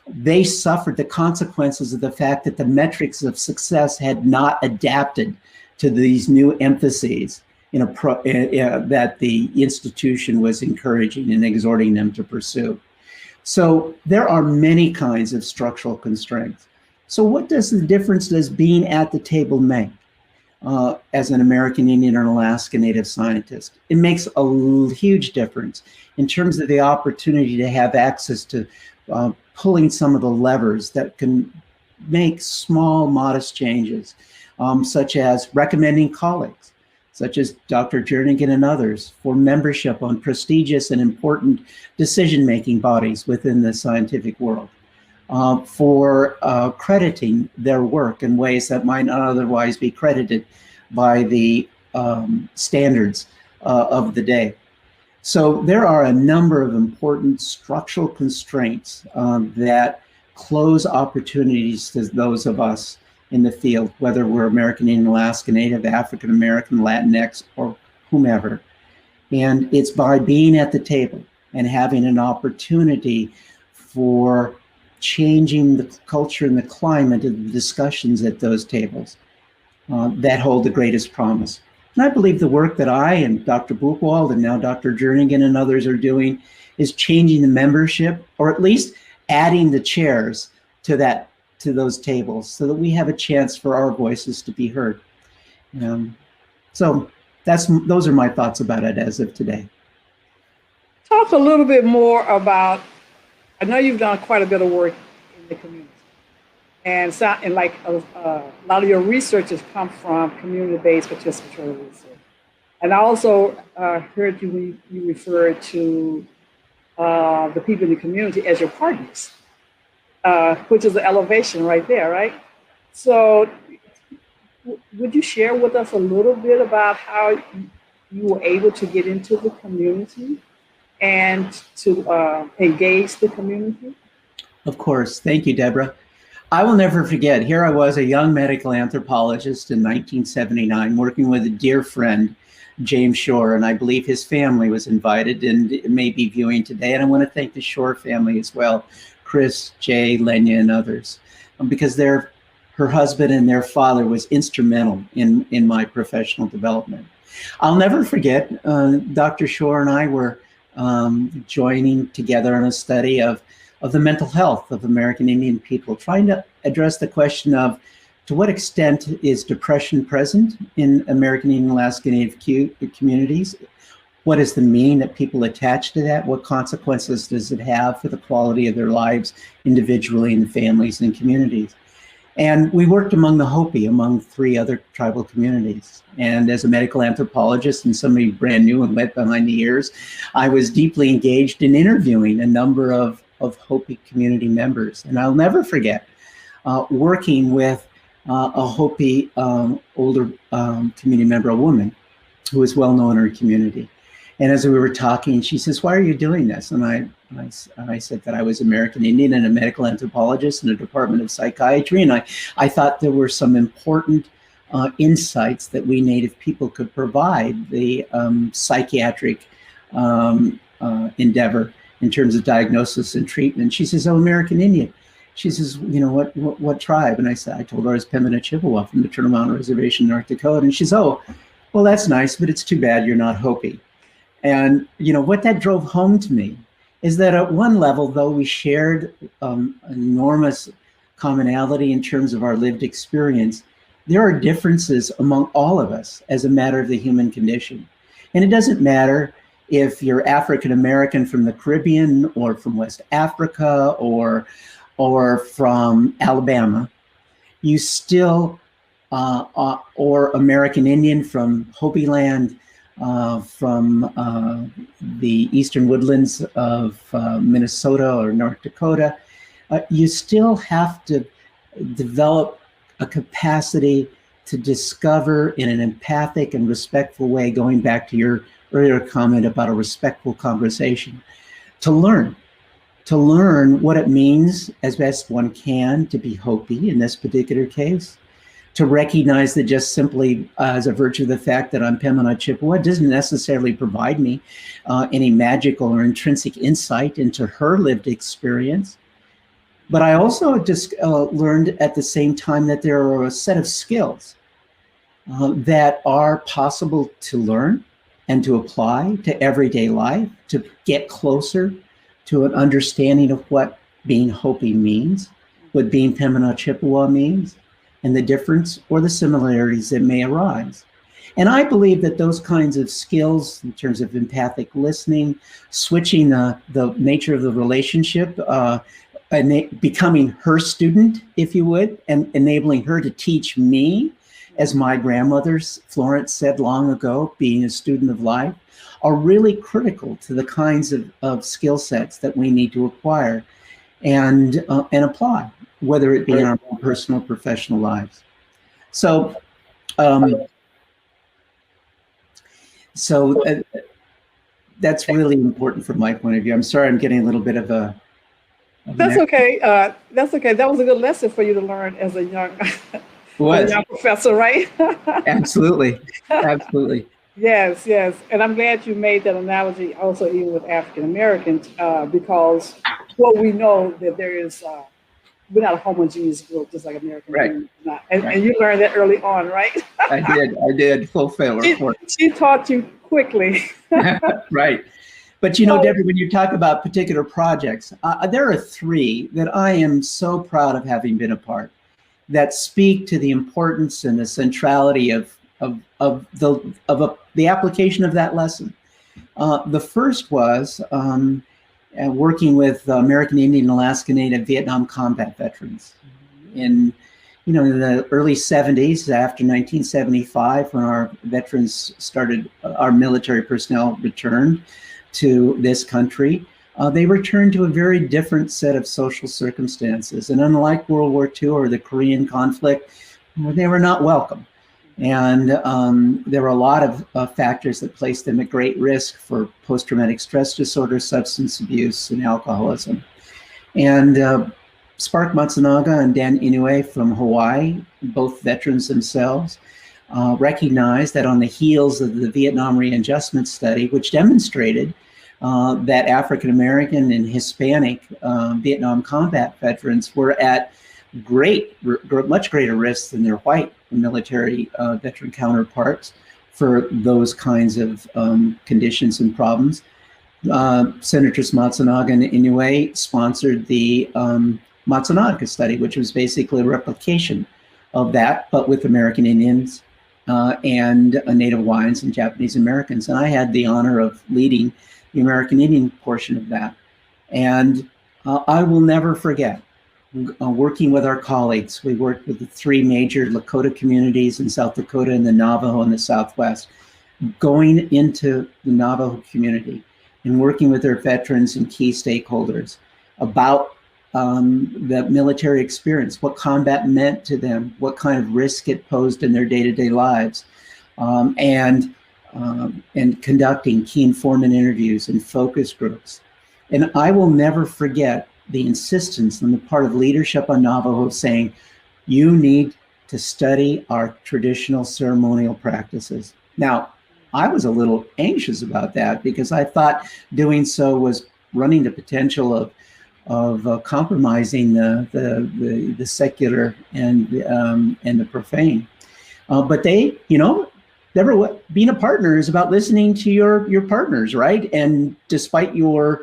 Speaker 7: they suffered the consequences of the fact that the metrics of success had not adapted to these new emphases that the institution was encouraging and exhorting them to pursue. So there are many kinds of structural constraints. So what does the difference does being at the table make as an American Indian or Alaska Native scientist? It makes a huge difference in terms of the opportunity to have access to pulling some of the levers that can make small, modest changes, such as recommending colleagues, such as Dr. Jernigan and others, for membership on prestigious and important decision-making bodies within the scientific world, for crediting their work in ways that might not otherwise be credited by the standards of the day. So there are a number of important structural constraints that close opportunities to those of us in the field, whether we're American Indian, Alaska Native, African American, Latinx, or whomever. And it's by being at the table and having an opportunity for changing the culture and the climate of the discussions at those tables that hold the greatest promise. And I believe the work that I and Dr. Buchwald and now Dr. Jernigan and others are doing is changing the membership, or at least adding the chairs to those tables so that we have a chance for our voices to be heard. So those are my thoughts about it as of today.
Speaker 4: Talk a little bit more about, I know you've done quite a bit of work in the community. And a lot of your research has come from community-based participatory research. And I also heard you refer to the people in the community as your partners, which is an elevation right there, right? So would you share with us a little bit about how you were able to get into the community and to engage the community?
Speaker 7: Of course. Thank you, Deborah. I will never forget, here I was, a young medical anthropologist in 1979, working with a dear friend, James Shore, and I believe his family was invited and may be viewing today. And I want to thank the Shore family as well, Chris, Jay, Lenya, and others, because her husband and their father was instrumental in my professional development. I'll never forget, Dr. Shore and I were joining together on a study of the mental health of American Indian people, trying to address the question of, to what extent is depression present in American Indian, Alaska Native communities? What is the meaning that people attach to that? What consequences does it have for the quality of their lives individually, in families and communities? And we worked among the Hopi, among 3 other tribal communities. And as a medical anthropologist and somebody brand new and wet behind the ears, I was deeply engaged in interviewing a number of Hopi community members. And I'll never forget working with a Hopi older community member, a woman who was well known in her community. And as we were talking, she says, "Why are you doing this?" And I said that I was American Indian and a medical anthropologist in the Department of Psychiatry. And I thought there were some important insights that we Native people could provide the psychiatric endeavor in terms of diagnosis and treatment. She says, "Oh, American Indian." She says, "You know, what tribe?" And I told her I was Pembina Chippewa from the Turtle Mountain Reservation, North Dakota. And she says, "Oh, well, that's nice, but it's too bad you're not Hopi." And, you know, what that drove home to me is that at one level, though we shared enormous commonality in terms of our lived experience, there are differences among all of us as a matter of the human condition. And it doesn't matter if you're African American from the Caribbean or from West Africa or from Alabama, you still, or American Indian from Hopi land, from the eastern woodlands of Minnesota or North Dakota, you still have to develop a capacity to discover in an empathic and respectful way, going back to your earlier comment about a respectful conversation, to learn what it means as best one can to be Hopi in this particular case, to recognize that just simply as a virtue of the fact that I'm Pembina Chippewa doesn't necessarily provide me any magical or intrinsic insight into her lived experience. But I also just learned at the same time that there are a set of skills that are possible to learn and to apply to everyday life, to get closer to an understanding of what being Hopi means, what being Pembina Chippewa means, and the difference or the similarities that may arise. And I believe that those kinds of skills in terms of empathic listening, switching the nature of the relationship, becoming her student, if you would, and enabling her to teach me as my grandmother Florence said long ago, being a student of life, are really critical to the kinds of skill sets that we need to acquire and apply, whether it be in our own personal or professional lives. So, that's really important from my point of view. I'm sorry, I'm getting a little bit of a.
Speaker 4: That's okay. That's okay. That was a good lesson for you to learn as a young, a young professor, right?
Speaker 7: Absolutely, absolutely.
Speaker 4: Yes, yes. And I'm glad you made that analogy also even with African Americans, because what we know that there is, we're not a homogeneous group, just like American.
Speaker 7: Right.
Speaker 4: Not. And you learned that early on, right?
Speaker 7: I did. Full failure.
Speaker 4: She taught you quickly.
Speaker 7: Right. But you know, Deborah, when you talk about particular projects, there are 3 that I am so proud of having been a part that speak to the importance and the centrality of the application of that lesson. The first was working with American Indian, Alaska Native, Vietnam combat veterans in the early 70s, after 1975, when our veterans started, our military personnel returned to this country. They returned to a very different set of social circumstances. And unlike World War II or the Korean conflict, they were not welcome. And there were a lot of factors that placed them at great risk for post-traumatic stress disorder, substance abuse, and alcoholism. And Spark Matsunaga and Dan Inoue from Hawaii, both veterans themselves, recognized that on the heels of the Vietnam Readjustment Study, which demonstrated that African American and Hispanic Vietnam combat veterans were at much greater risk than their white military veteran counterparts for those kinds of conditions and problems. Senators Matsunaga and Inoue sponsored the Matsunaga study, which was basically a replication of that, but with American Indians and Native Hawaiians and Japanese Americans. And I had the honor of leading the American Indian portion of that. And I will never forget working with our colleagues. We worked with the 3 major Lakota communities in South Dakota and the Navajo in the Southwest, going into the Navajo community and working with their veterans and key stakeholders about the military experience, what combat meant to them, what kind of risk it posed in their day-to-day lives, and conducting key informant interviews and focus groups. And I will never forget the insistence on the part of leadership on Navajo saying, you need to study our traditional ceremonial practices. Now, I was a little anxious about that because I thought doing so was running the potential of compromising the secular and the profane. But they, Deborah, being a partner is about listening to your partners, right? And despite your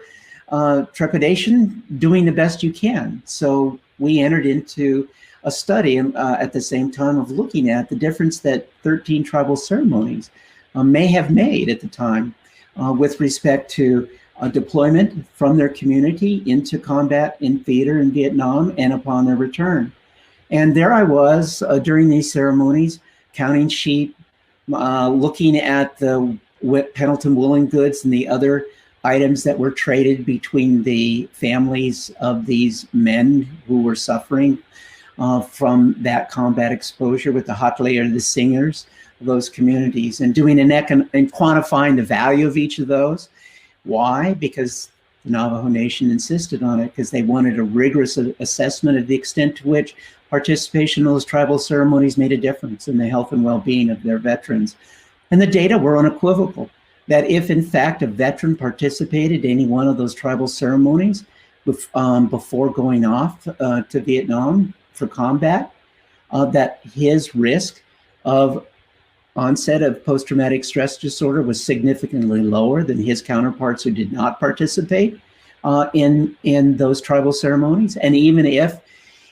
Speaker 7: trepidation, doing the best you can. So we entered into a study at the same time of looking at the difference that 13 tribal ceremonies may have made at the time with respect to deployment from their community into combat in theater in Vietnam and upon their return. And there I was during these ceremonies, counting sheep, looking at the Pendleton woolen goods and the other items that were traded between the families of these men who were suffering from that combat exposure with the hatle or the singers of those communities, and doing and quantifying the value of each of those. Why? Because the Navajo Nation insisted on it, because they wanted a rigorous assessment of the extent to which participation in those tribal ceremonies made a difference in the health and well-being of their veterans. And the data were unequivocal, that if in fact a veteran participated in any one of those tribal ceremonies before going off to Vietnam for combat, that his risk of onset of post-traumatic stress disorder was significantly lower than his counterparts who did not participate in those tribal ceremonies. And even if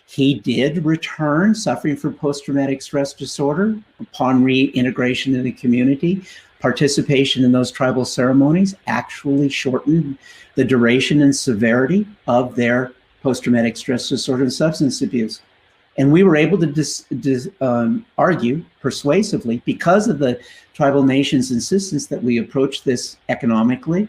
Speaker 7: he did return suffering from post-traumatic stress disorder upon reintegration in the community, participation in those tribal ceremonies actually shortened the duration and severity of their post-traumatic stress disorder and substance abuse. And we were able to argue persuasively, because of the tribal nation's insistence that we approach this economically,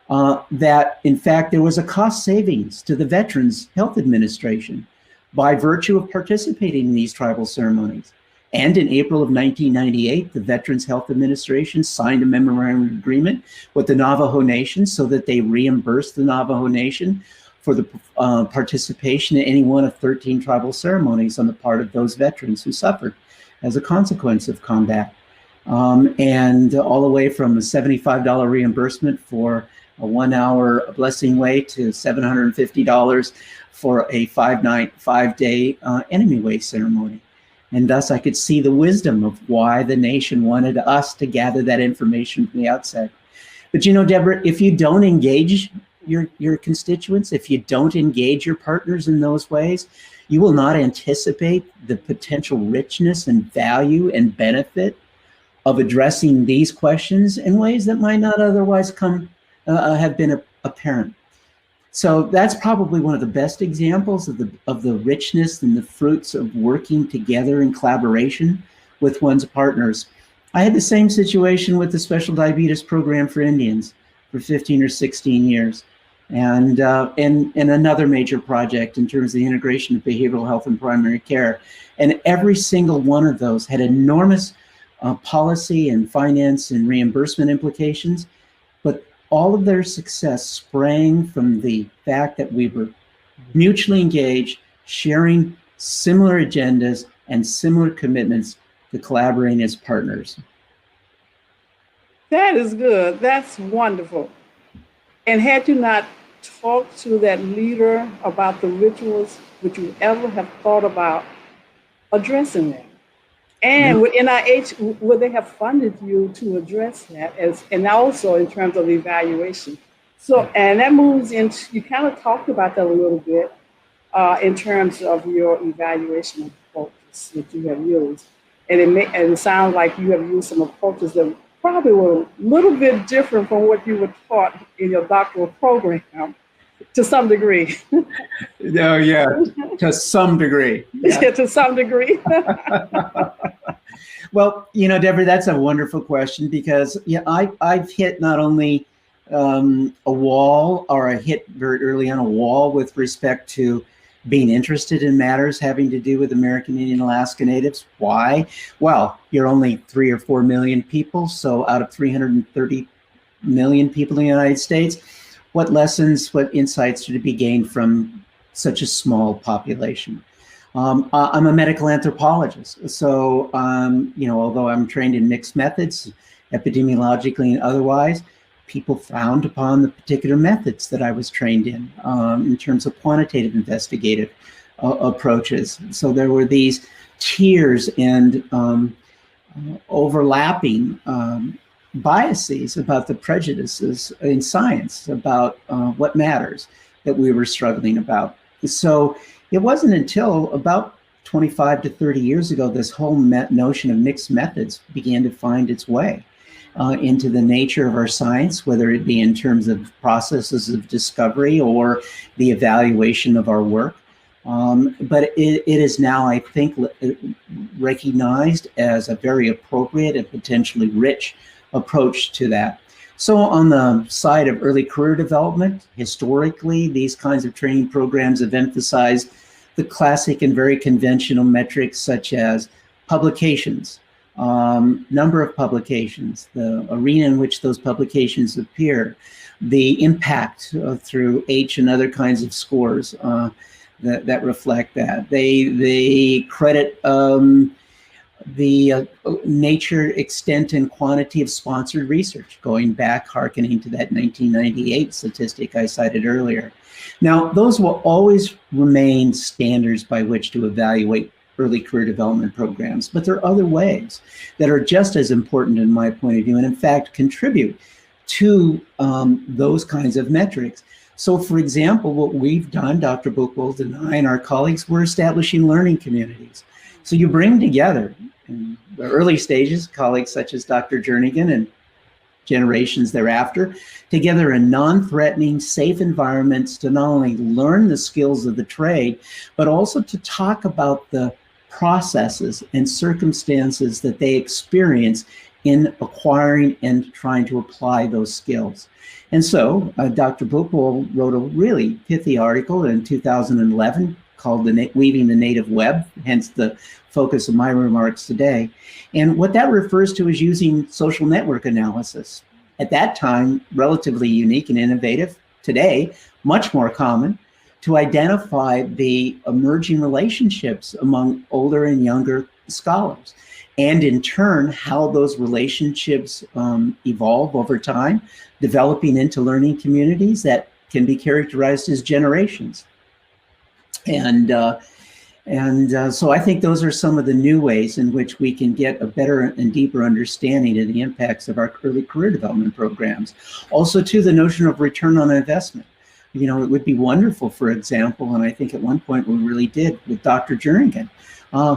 Speaker 7: that in fact there was a cost savings to the Veterans Health Administration by virtue of participating in these tribal ceremonies. And in April of 1998, the Veterans Health Administration signed a memorandum of agreement with the Navajo Nation so that they reimbursed the Navajo Nation for the participation in any one of 13 tribal ceremonies on the part of those veterans who suffered as a consequence of combat. And all the way from a $75 reimbursement for a 1 hour blessing way to $750 for a 5-day enemy way ceremony. And thus I could see the wisdom of why the nation wanted us to gather that information from the outset. But you know, Deborah, if you don't engage your constituents, if you don't engage your partners in those ways, you will not anticipate the potential richness and value and benefit of addressing these questions in ways that might not otherwise have been apparent. So that's probably one of the best examples of the richness and the fruits of working together in collaboration with one's partners. I had the same situation with the Special Diabetes Program for Indians for 15 or 16 years. And another major project in terms of the integration of behavioral health and primary care. And every single one of those had enormous policy and finance and reimbursement implications, but all of their success sprang from the fact that we were mutually engaged, sharing similar agendas and similar commitments to collaborating as partners.
Speaker 4: That is good. That's wonderful. And had you not talked to that leader about the rituals, would you ever have thought about addressing them? And would NIH, would they have funded you to address that, and also in terms of evaluation? So, and that moves into, you kind of talked about that a little bit in terms of your evaluation approaches that you have used. And it sounds like you have used some approaches that probably were a little bit different from what you were taught in your doctoral program, to some degree.
Speaker 7: Oh, yeah, to some degree.
Speaker 4: Yeah, to some degree.
Speaker 7: Well, you know, Deborah, that's a wonderful question, because I've hit not only a wall, or I hit very early on a wall with respect to being interested in matters having to do with American Indian Alaska Natives. Why? Well, you're only 3 or 4 million people. So out of 330 million people in the United States, what lessons, what insights are to be gained from such a small population? I'm a medical anthropologist. So, you know, although I'm trained in mixed methods, epidemiologically and otherwise, people frowned upon the particular methods that I was trained in terms of quantitative investigative approaches. So there were these tiers and overlapping biases about the prejudices in science about what matters that we were struggling about. So it wasn't until about 25 to 30 years ago this whole notion of mixed methods began to find its way into the nature of our science, whether it be in terms of processes of discovery or the evaluation of our work. But it is now, I think, recognized as a very appropriate and potentially rich approach to that. So on the side of early career development, historically, these kinds of training programs have emphasized the classic and very conventional metrics such as publications, number of publications, the arena in which those publications appear, the impact through H and other kinds of scores that reflect that. They credit the nature, extent, and quantity of sponsored research, going back, hearkening to that 1998 statistic I cited earlier. Now, those will always remain standards by which to evaluate early career development programs, but there are other ways that are just as important in my point of view, and in fact contribute to those kinds of metrics. So for example, what we've done, Dr. Buchwald and I and our colleagues, we're establishing learning communities. So you bring together in the early stages colleagues such as Dr. Jernigan and generations thereafter, together in non-threatening, safe environments to not only learn the skills of the trade, but also to talk about the processes and circumstances that they experience in acquiring and trying to apply those skills. And so Dr. Bhupal wrote a really pithy article in 2011 called Weaving the Native Web, hence the focus of my remarks today. And what that refers to is using social network analysis. At that time, relatively unique and innovative. Today, much more common, to identify the emerging relationships among older and younger scholars. And in turn, how those relationships evolve over time, developing into learning communities that can be characterized as generations. And so I think those are some of the new ways in which we can get a better and deeper understanding of the impacts of our early career development programs. Also, too, the notion of return on investment. You know, it would be wonderful, for example, and I think at one point we really did with Dr. Jernigan,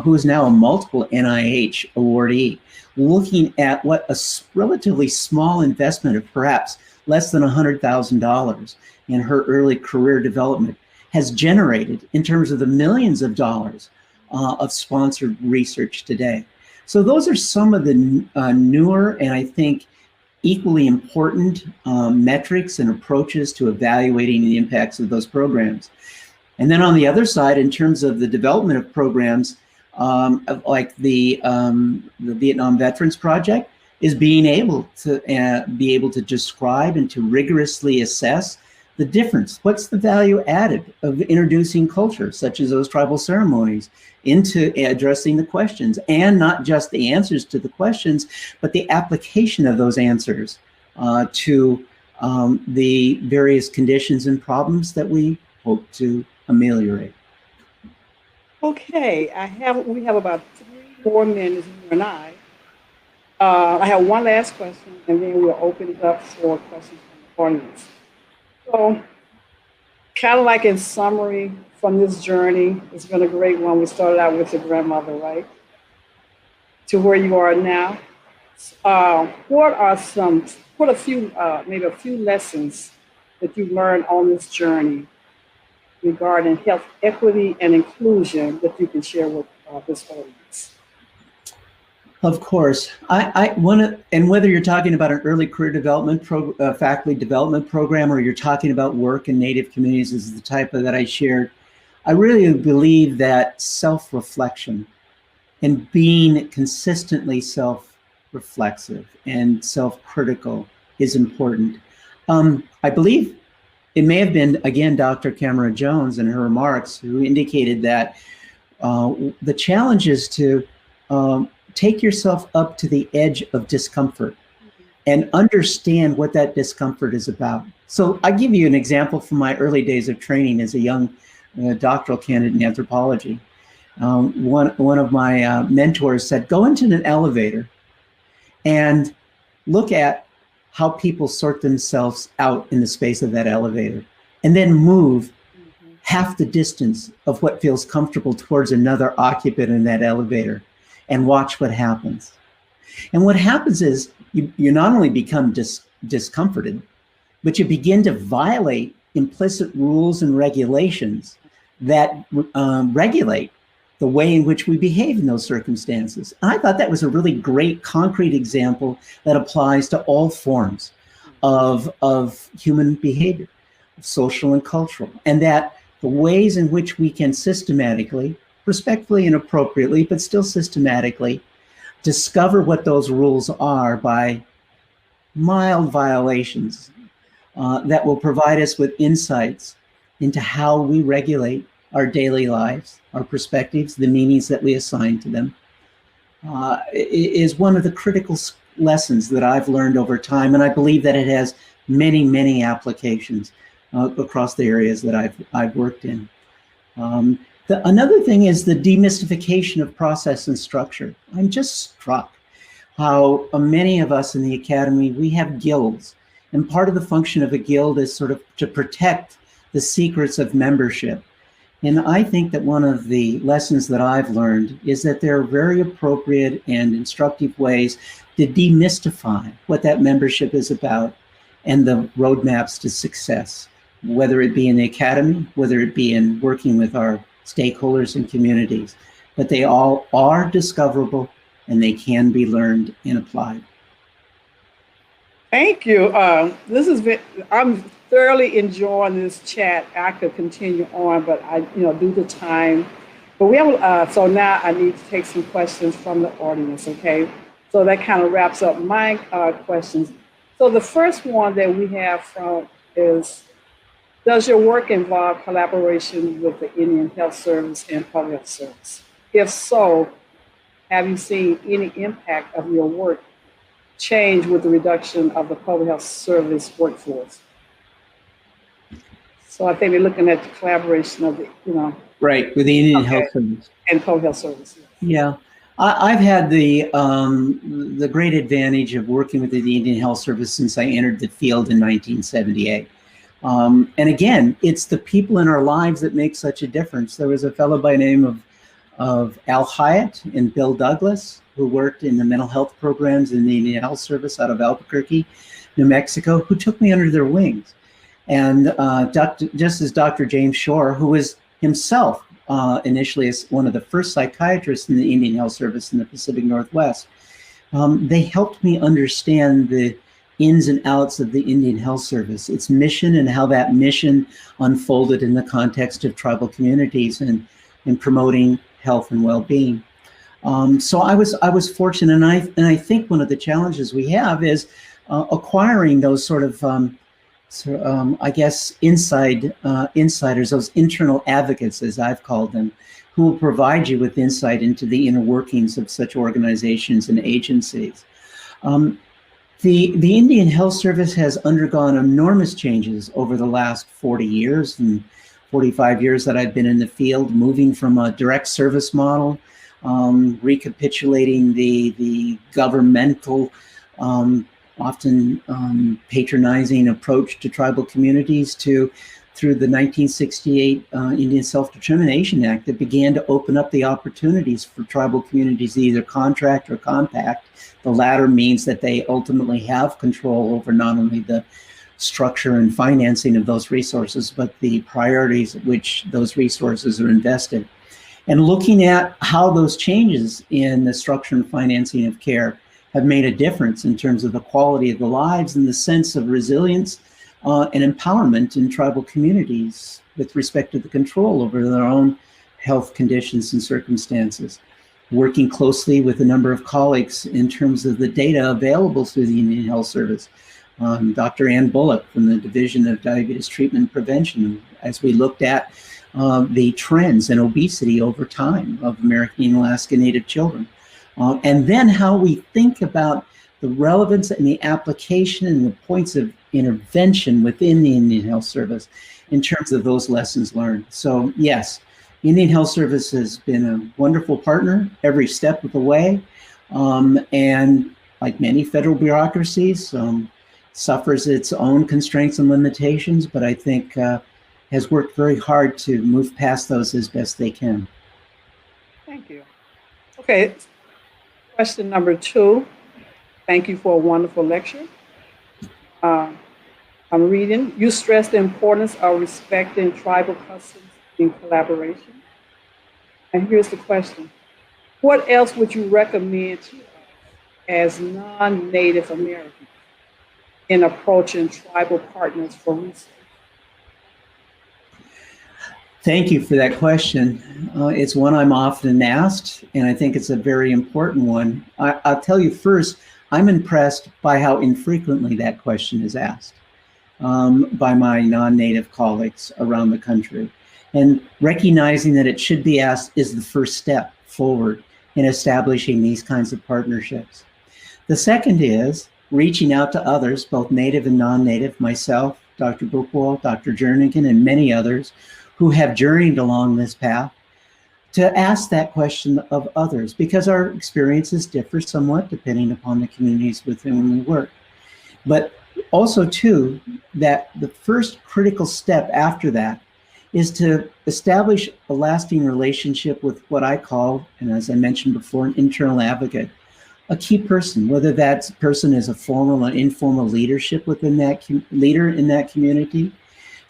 Speaker 7: who is now a multiple NIH awardee, looking at what a relatively small investment of perhaps less than $100,000 in her early career development has generated in terms of the millions of dollars of sponsored research today. So those are some of the newer and I think equally important metrics and approaches to evaluating the impacts of those programs. And then on the other side, in terms of the development of programs, like the Vietnam Veterans Project, is being able to describe and to rigorously assess the difference. What's the value added of introducing culture, such as those tribal ceremonies, into addressing the questions, and not just the answers to the questions, but the application of those answers to the various conditions and problems that we hope to ameliorate.
Speaker 4: Okay, we have about 3 more minutes, you and I. I have one last question, and then we'll open it up for questions from the audience. So, kind of like in summary from this journey, it's been a great one. We started out with your grandmother, right? To where you are now. What a few lessons that you learned on this journey regarding health equity and inclusion that you can share with this audience?
Speaker 7: Of course, I want to, and whether you're talking about an early career development faculty development program, or you're talking about work in Native communities, is the type that I shared. I really believe that self-reflection and being consistently self-reflexive and self-critical is important. I believe it may have been, again, Dr. Camera Jones in her remarks who indicated that the challenge is to take yourself up to the edge of discomfort and understand what that discomfort is about. So I give you an example from my early days of training as a young doctoral candidate in anthropology. One of my mentors said, go into an elevator and look at how people sort themselves out in the space of that elevator, and then move half the distance of what feels comfortable towards another occupant in that elevator, and watch what happens. And what happens is you not only become discomforted, but you begin to violate implicit rules and regulations that regulate the way in which we behave in those circumstances. And I thought that was a really great concrete example that applies to all forms of human behavior, social and cultural, and that the ways in which we can systematically, respectfully and appropriately, but still systematically, discover what those rules are by mild violations that will provide us with insights into how we regulate our daily lives, our perspectives, the meanings that we assign to them, is one of the critical lessons that I've learned over time. And I believe that it has many, many applications across the areas that I've worked in. Another thing is the demystification of process and structure. I'm just struck how many of us in the academy, we have guilds. And part of the function of a guild is sort of to protect the secrets of membership. And I think that one of the lessons that I've learned is that there are very appropriate and instructive ways to demystify what that membership is about and the roadmaps to success, whether it be in the academy, whether it be in working with our stakeholders and communities. But they all are discoverable and they can be learned and applied.
Speaker 4: Thank you. I'm thoroughly enjoying this chat. I could continue on, but due to time. But we have, so now I need to take some questions from the audience, okay? So that kind of wraps up my questions. So the first one that we have from is, does your work involve collaboration with the Indian Health Service and Public Health Service? If so, have you seen any impact of your work change with the reduction of the public health service workforce? So I think we're looking at the collaboration of the,
Speaker 7: Right, with the Indian Health Service.
Speaker 4: And public health services.
Speaker 7: Yeah, I've had the great advantage of working with the Indian Health Service since I entered the field in 1978. And again, it's the people in our lives that make such a difference. There was a fellow by the name of Al Hyatt and Bill Douglas, who worked in the mental health programs in the Indian Health Service out of Albuquerque, New Mexico, who took me under their wings. And just as Dr. James Shore, who was himself initially as one of the first psychiatrists in the Indian Health Service in the Pacific Northwest, they helped me understand the ins and outs of the Indian Health Service, its mission and how that mission unfolded in the context of tribal communities and in promoting health and well-being. So I was fortunate, and I think one of the challenges we have is acquiring those sort of I guess insiders, those internal advocates, as I've called them, who will provide you with insight into the inner workings of such organizations and agencies. The Indian Health Service has undergone enormous changes over the last 40 years and 45 years that I've been in the field, moving from a direct service model, recapitulating the governmental, often patronizing approach to tribal communities through the 1968 Indian Self-Determination Act that began to open up the opportunities for tribal communities to either contract or compact. The latter means that they ultimately have control over not only the structure and financing of those resources, but the priorities at which those resources are invested. And looking at how those changes in the structure and financing of care have made a difference in terms of the quality of the lives and the sense of resilience and empowerment in tribal communities with respect to the control over their own health conditions and circumstances. Working closely with a number of colleagues in terms of the data available through the Indian Health Service. Dr. Ann Bullock from the Division of Diabetes Treatment and Prevention, as we looked at the trends in obesity over time of American and Alaska Native children. And then how we think about the relevance and the application and the points of intervention within the Indian Health Service in terms of those lessons learned. So yes, Indian Health Service has been a wonderful partner every step of the way. And like many federal bureaucracies, suffers its own constraints and limitations, but I think has worked very hard to move past those as best they can.
Speaker 4: Thank you. Okay, question number 2. Thank you for a wonderful lecture. I'm reading, you stress the importance of respecting tribal customs in collaboration. And here's the question. What else would you recommend to us as non-Native Americans in approaching tribal partners for research?
Speaker 7: Thank you for that question. It's one I'm often asked, and I think it's a very important one. I'll tell you first, I'm impressed by how infrequently that question is asked by my non-Native colleagues around the country. And recognizing that it should be asked is the first step forward in establishing these kinds of partnerships. The second is reaching out to others, both Native and non-Native, myself, Dr. Buchwald, Dr. Jernigan, and many others who have journeyed along this path, to ask that question of others, because our experiences differ somewhat depending upon the communities with whom we work. But also too, that the first critical step after that is to establish a lasting relationship with what I call, and as I mentioned before, an internal advocate, a key person, whether that person is a formal or informal leadership within that leader in that community,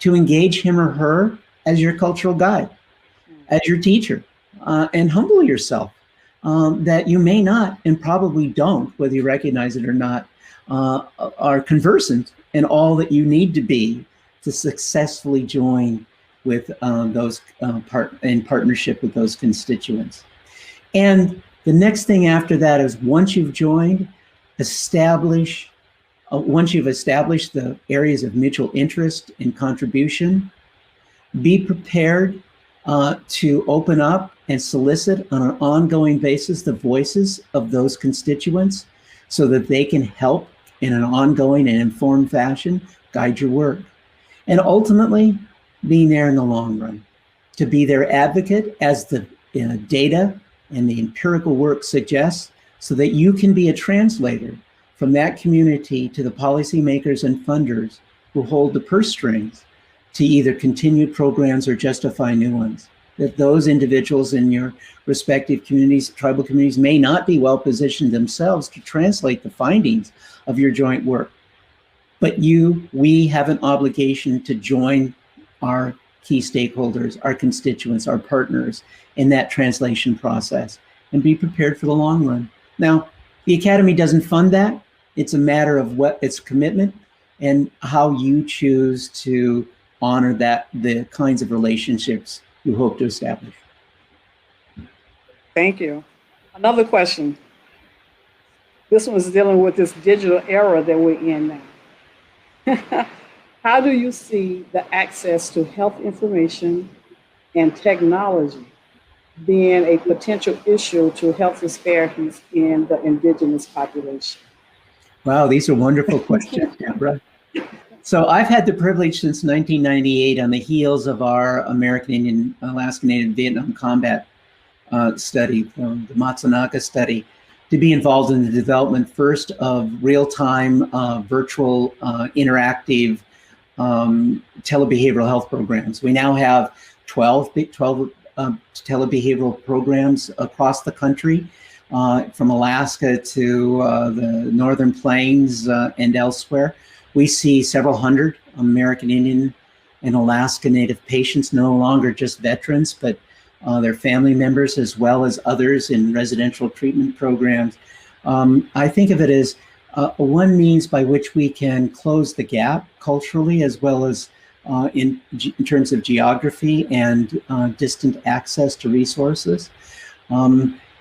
Speaker 7: to engage him or her as your cultural guide, as your teacher, and humble yourself that you may not, and probably don't, whether you recognize it or not, are conversant in all that you need to be to successfully join with those in partnership with those constituents. And the next thing after that is once you've joined, once you've established the areas of mutual interest and contribution, be prepared to open up and solicit on an ongoing basis the voices of those constituents so that they can help in an ongoing and informed fashion guide your work. And ultimately, being there in the long run, to be their advocate as the data and the empirical work suggests, so that you can be a translator from that community to the policymakers and funders who hold the purse strings to either continue programs or justify new ones. That those individuals in your respective communities, tribal communities, may not be well positioned themselves to translate the findings of your joint work. But we have an obligation to join our key stakeholders, our constituents, our partners in that translation process and be prepared for the long run. Now, the Academy doesn't fund that. It's a matter of what its commitment and how you choose to honor the kinds of relationships you hope to establish.
Speaker 4: Thank you. Another question. This one's dealing with this digital era that we're in now. How do you see the access to health information and technology being a potential issue to health disparities in the indigenous population?
Speaker 7: Wow, these are wonderful questions, Deborah. So I've had the privilege since 1998 on the heels of our American Indian, Alaska Native Vietnam combat study, the Matsunaga study, to be involved in the development first of real-time virtual interactive telebehavioral health programs. We now have 12 telebehavioral programs across the country, from Alaska to the Northern Plains and elsewhere. We see several hundred American Indian and Alaska Native patients, no longer just veterans, but their family members, as well as others in residential treatment programs. I think of it as one means by which we can close the gap culturally, as well as in terms of geography and distant access to resources.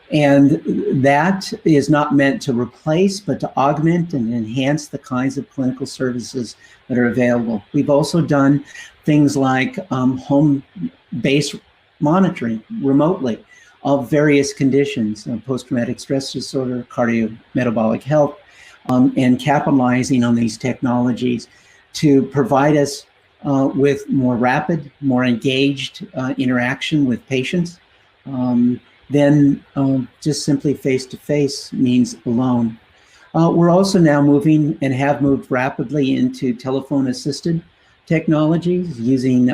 Speaker 7: And that is not meant to replace, but to augment and enhance the kinds of clinical services that are available. We've also done things like home-based monitoring remotely of various conditions, post-traumatic stress disorder, cardiometabolic health, and capitalizing on these technologies to provide us with more rapid, more engaged interaction with patients. Then just simply face-to-face means alone. We're also now moving and have moved rapidly into telephone-assisted technologies using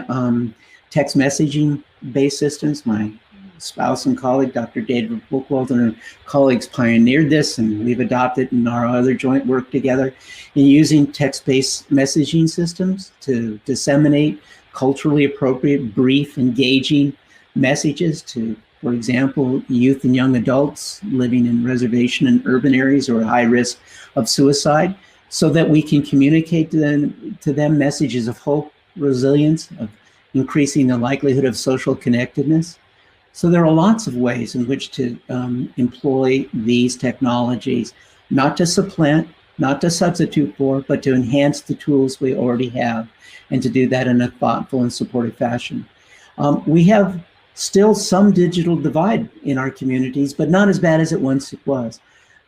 Speaker 7: text messaging-based systems. My spouse and colleague, Dr. David Buchwald, and her colleagues pioneered this, and we've adopted in our other joint work together in using text-based messaging systems to disseminate culturally appropriate, brief, engaging messages to, for example, youth and young adults living in reservation and urban areas or at high risk of suicide, so that we can communicate to them messages of hope, resilience, of increasing the likelihood of social connectedness. So there are lots of ways in which to employ these technologies, not to supplant, not to substitute for, but to enhance the tools we already have, and to do that in a thoughtful and supportive fashion. We have still some digital divide in our communities, but not as bad as it once was.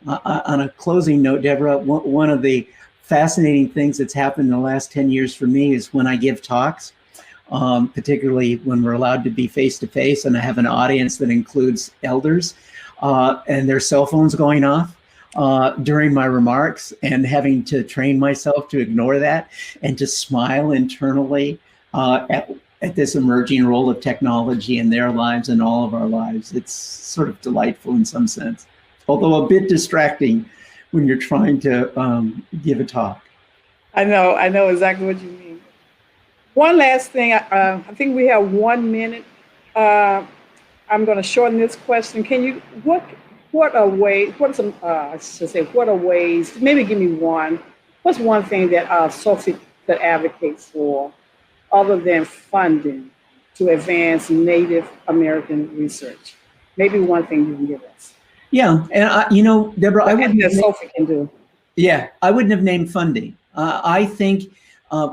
Speaker 7: On a closing note, Deborah, one of the fascinating things that's happened in the last 10 years for me is when I give talks, particularly when we're allowed to be face-to-face and I have an audience that includes elders and their cell phones going off during my remarks, and having to train myself to ignore that and to smile internally at this emerging role of technology in their lives and all of our lives. It's sort of delightful in some sense, although a bit distracting when you're trying to give a talk.
Speaker 4: I know exactly what you mean. One last thing, I think we have 1 minute. I'm going to shorten this question. Can you, what are ways, maybe give me one. What's one thing that Sophie could advocate for other than funding to advance Native American research? Maybe one thing you can give us.
Speaker 7: Yeah, and you know, Deborah, I wouldn't
Speaker 4: that Sophie can do.
Speaker 7: Yeah, I wouldn't have named funding. I think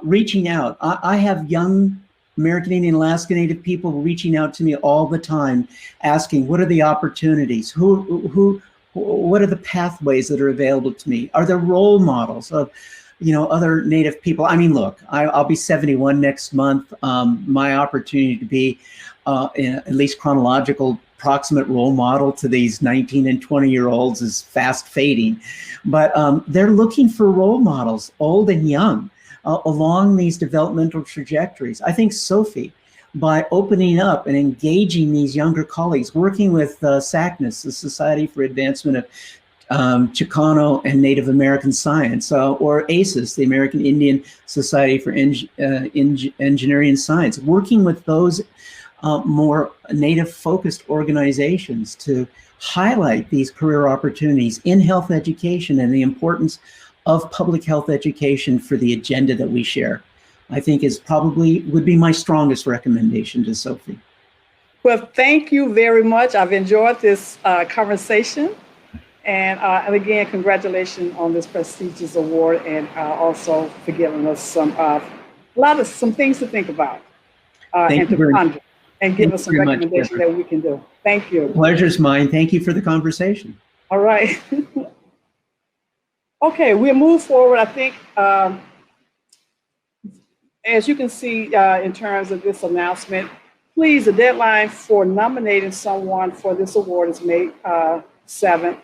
Speaker 7: reaching out. I have young American Indian Alaska Native people reaching out to me all the time, asking, what are the opportunities? What are the pathways that are available to me? Are there role models of, you know, other Native people? I mean, look, I'll be 71 next month. My opportunity to be at least chronological proximate role model to these 19 and 20-year-olds is fast fading. But they're looking for role models, old and young, along these developmental trajectories. I think Sophie, by opening up and engaging these younger colleagues, working with SACNAS, the Society for Advancement of Chicano and Native American Science, or ACES, the American Indian Society for Engineering and Science, working with those more Native-focused organizations to highlight these career opportunities in health education and the importance of public health education for the agenda that we share, I think would be my strongest recommendation to Sophie.
Speaker 4: Well, thank you very much. I've enjoyed this conversation. And again, congratulations on this prestigious award, and also for giving us some things to think about and to ponder, and give us some recommendations that we can do. Thank you.
Speaker 7: Pleasure's mine. Thank you for the conversation.
Speaker 4: All right. Okay, we'll move forward. I think, as you can see in terms of this announcement, please, the deadline for nominating someone for this award is May 7th,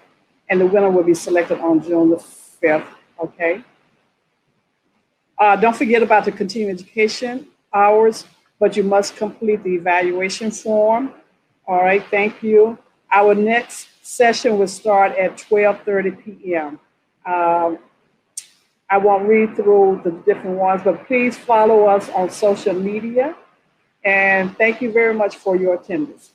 Speaker 4: and the winner will be selected on June the 5th, okay? Don't forget about the continuing education hours, but you must complete the evaluation form. All right, thank you. Our next session will start at 12:30 p.m. I won't read through the different ones, but please follow us on social media. And thank you very much for your attendance.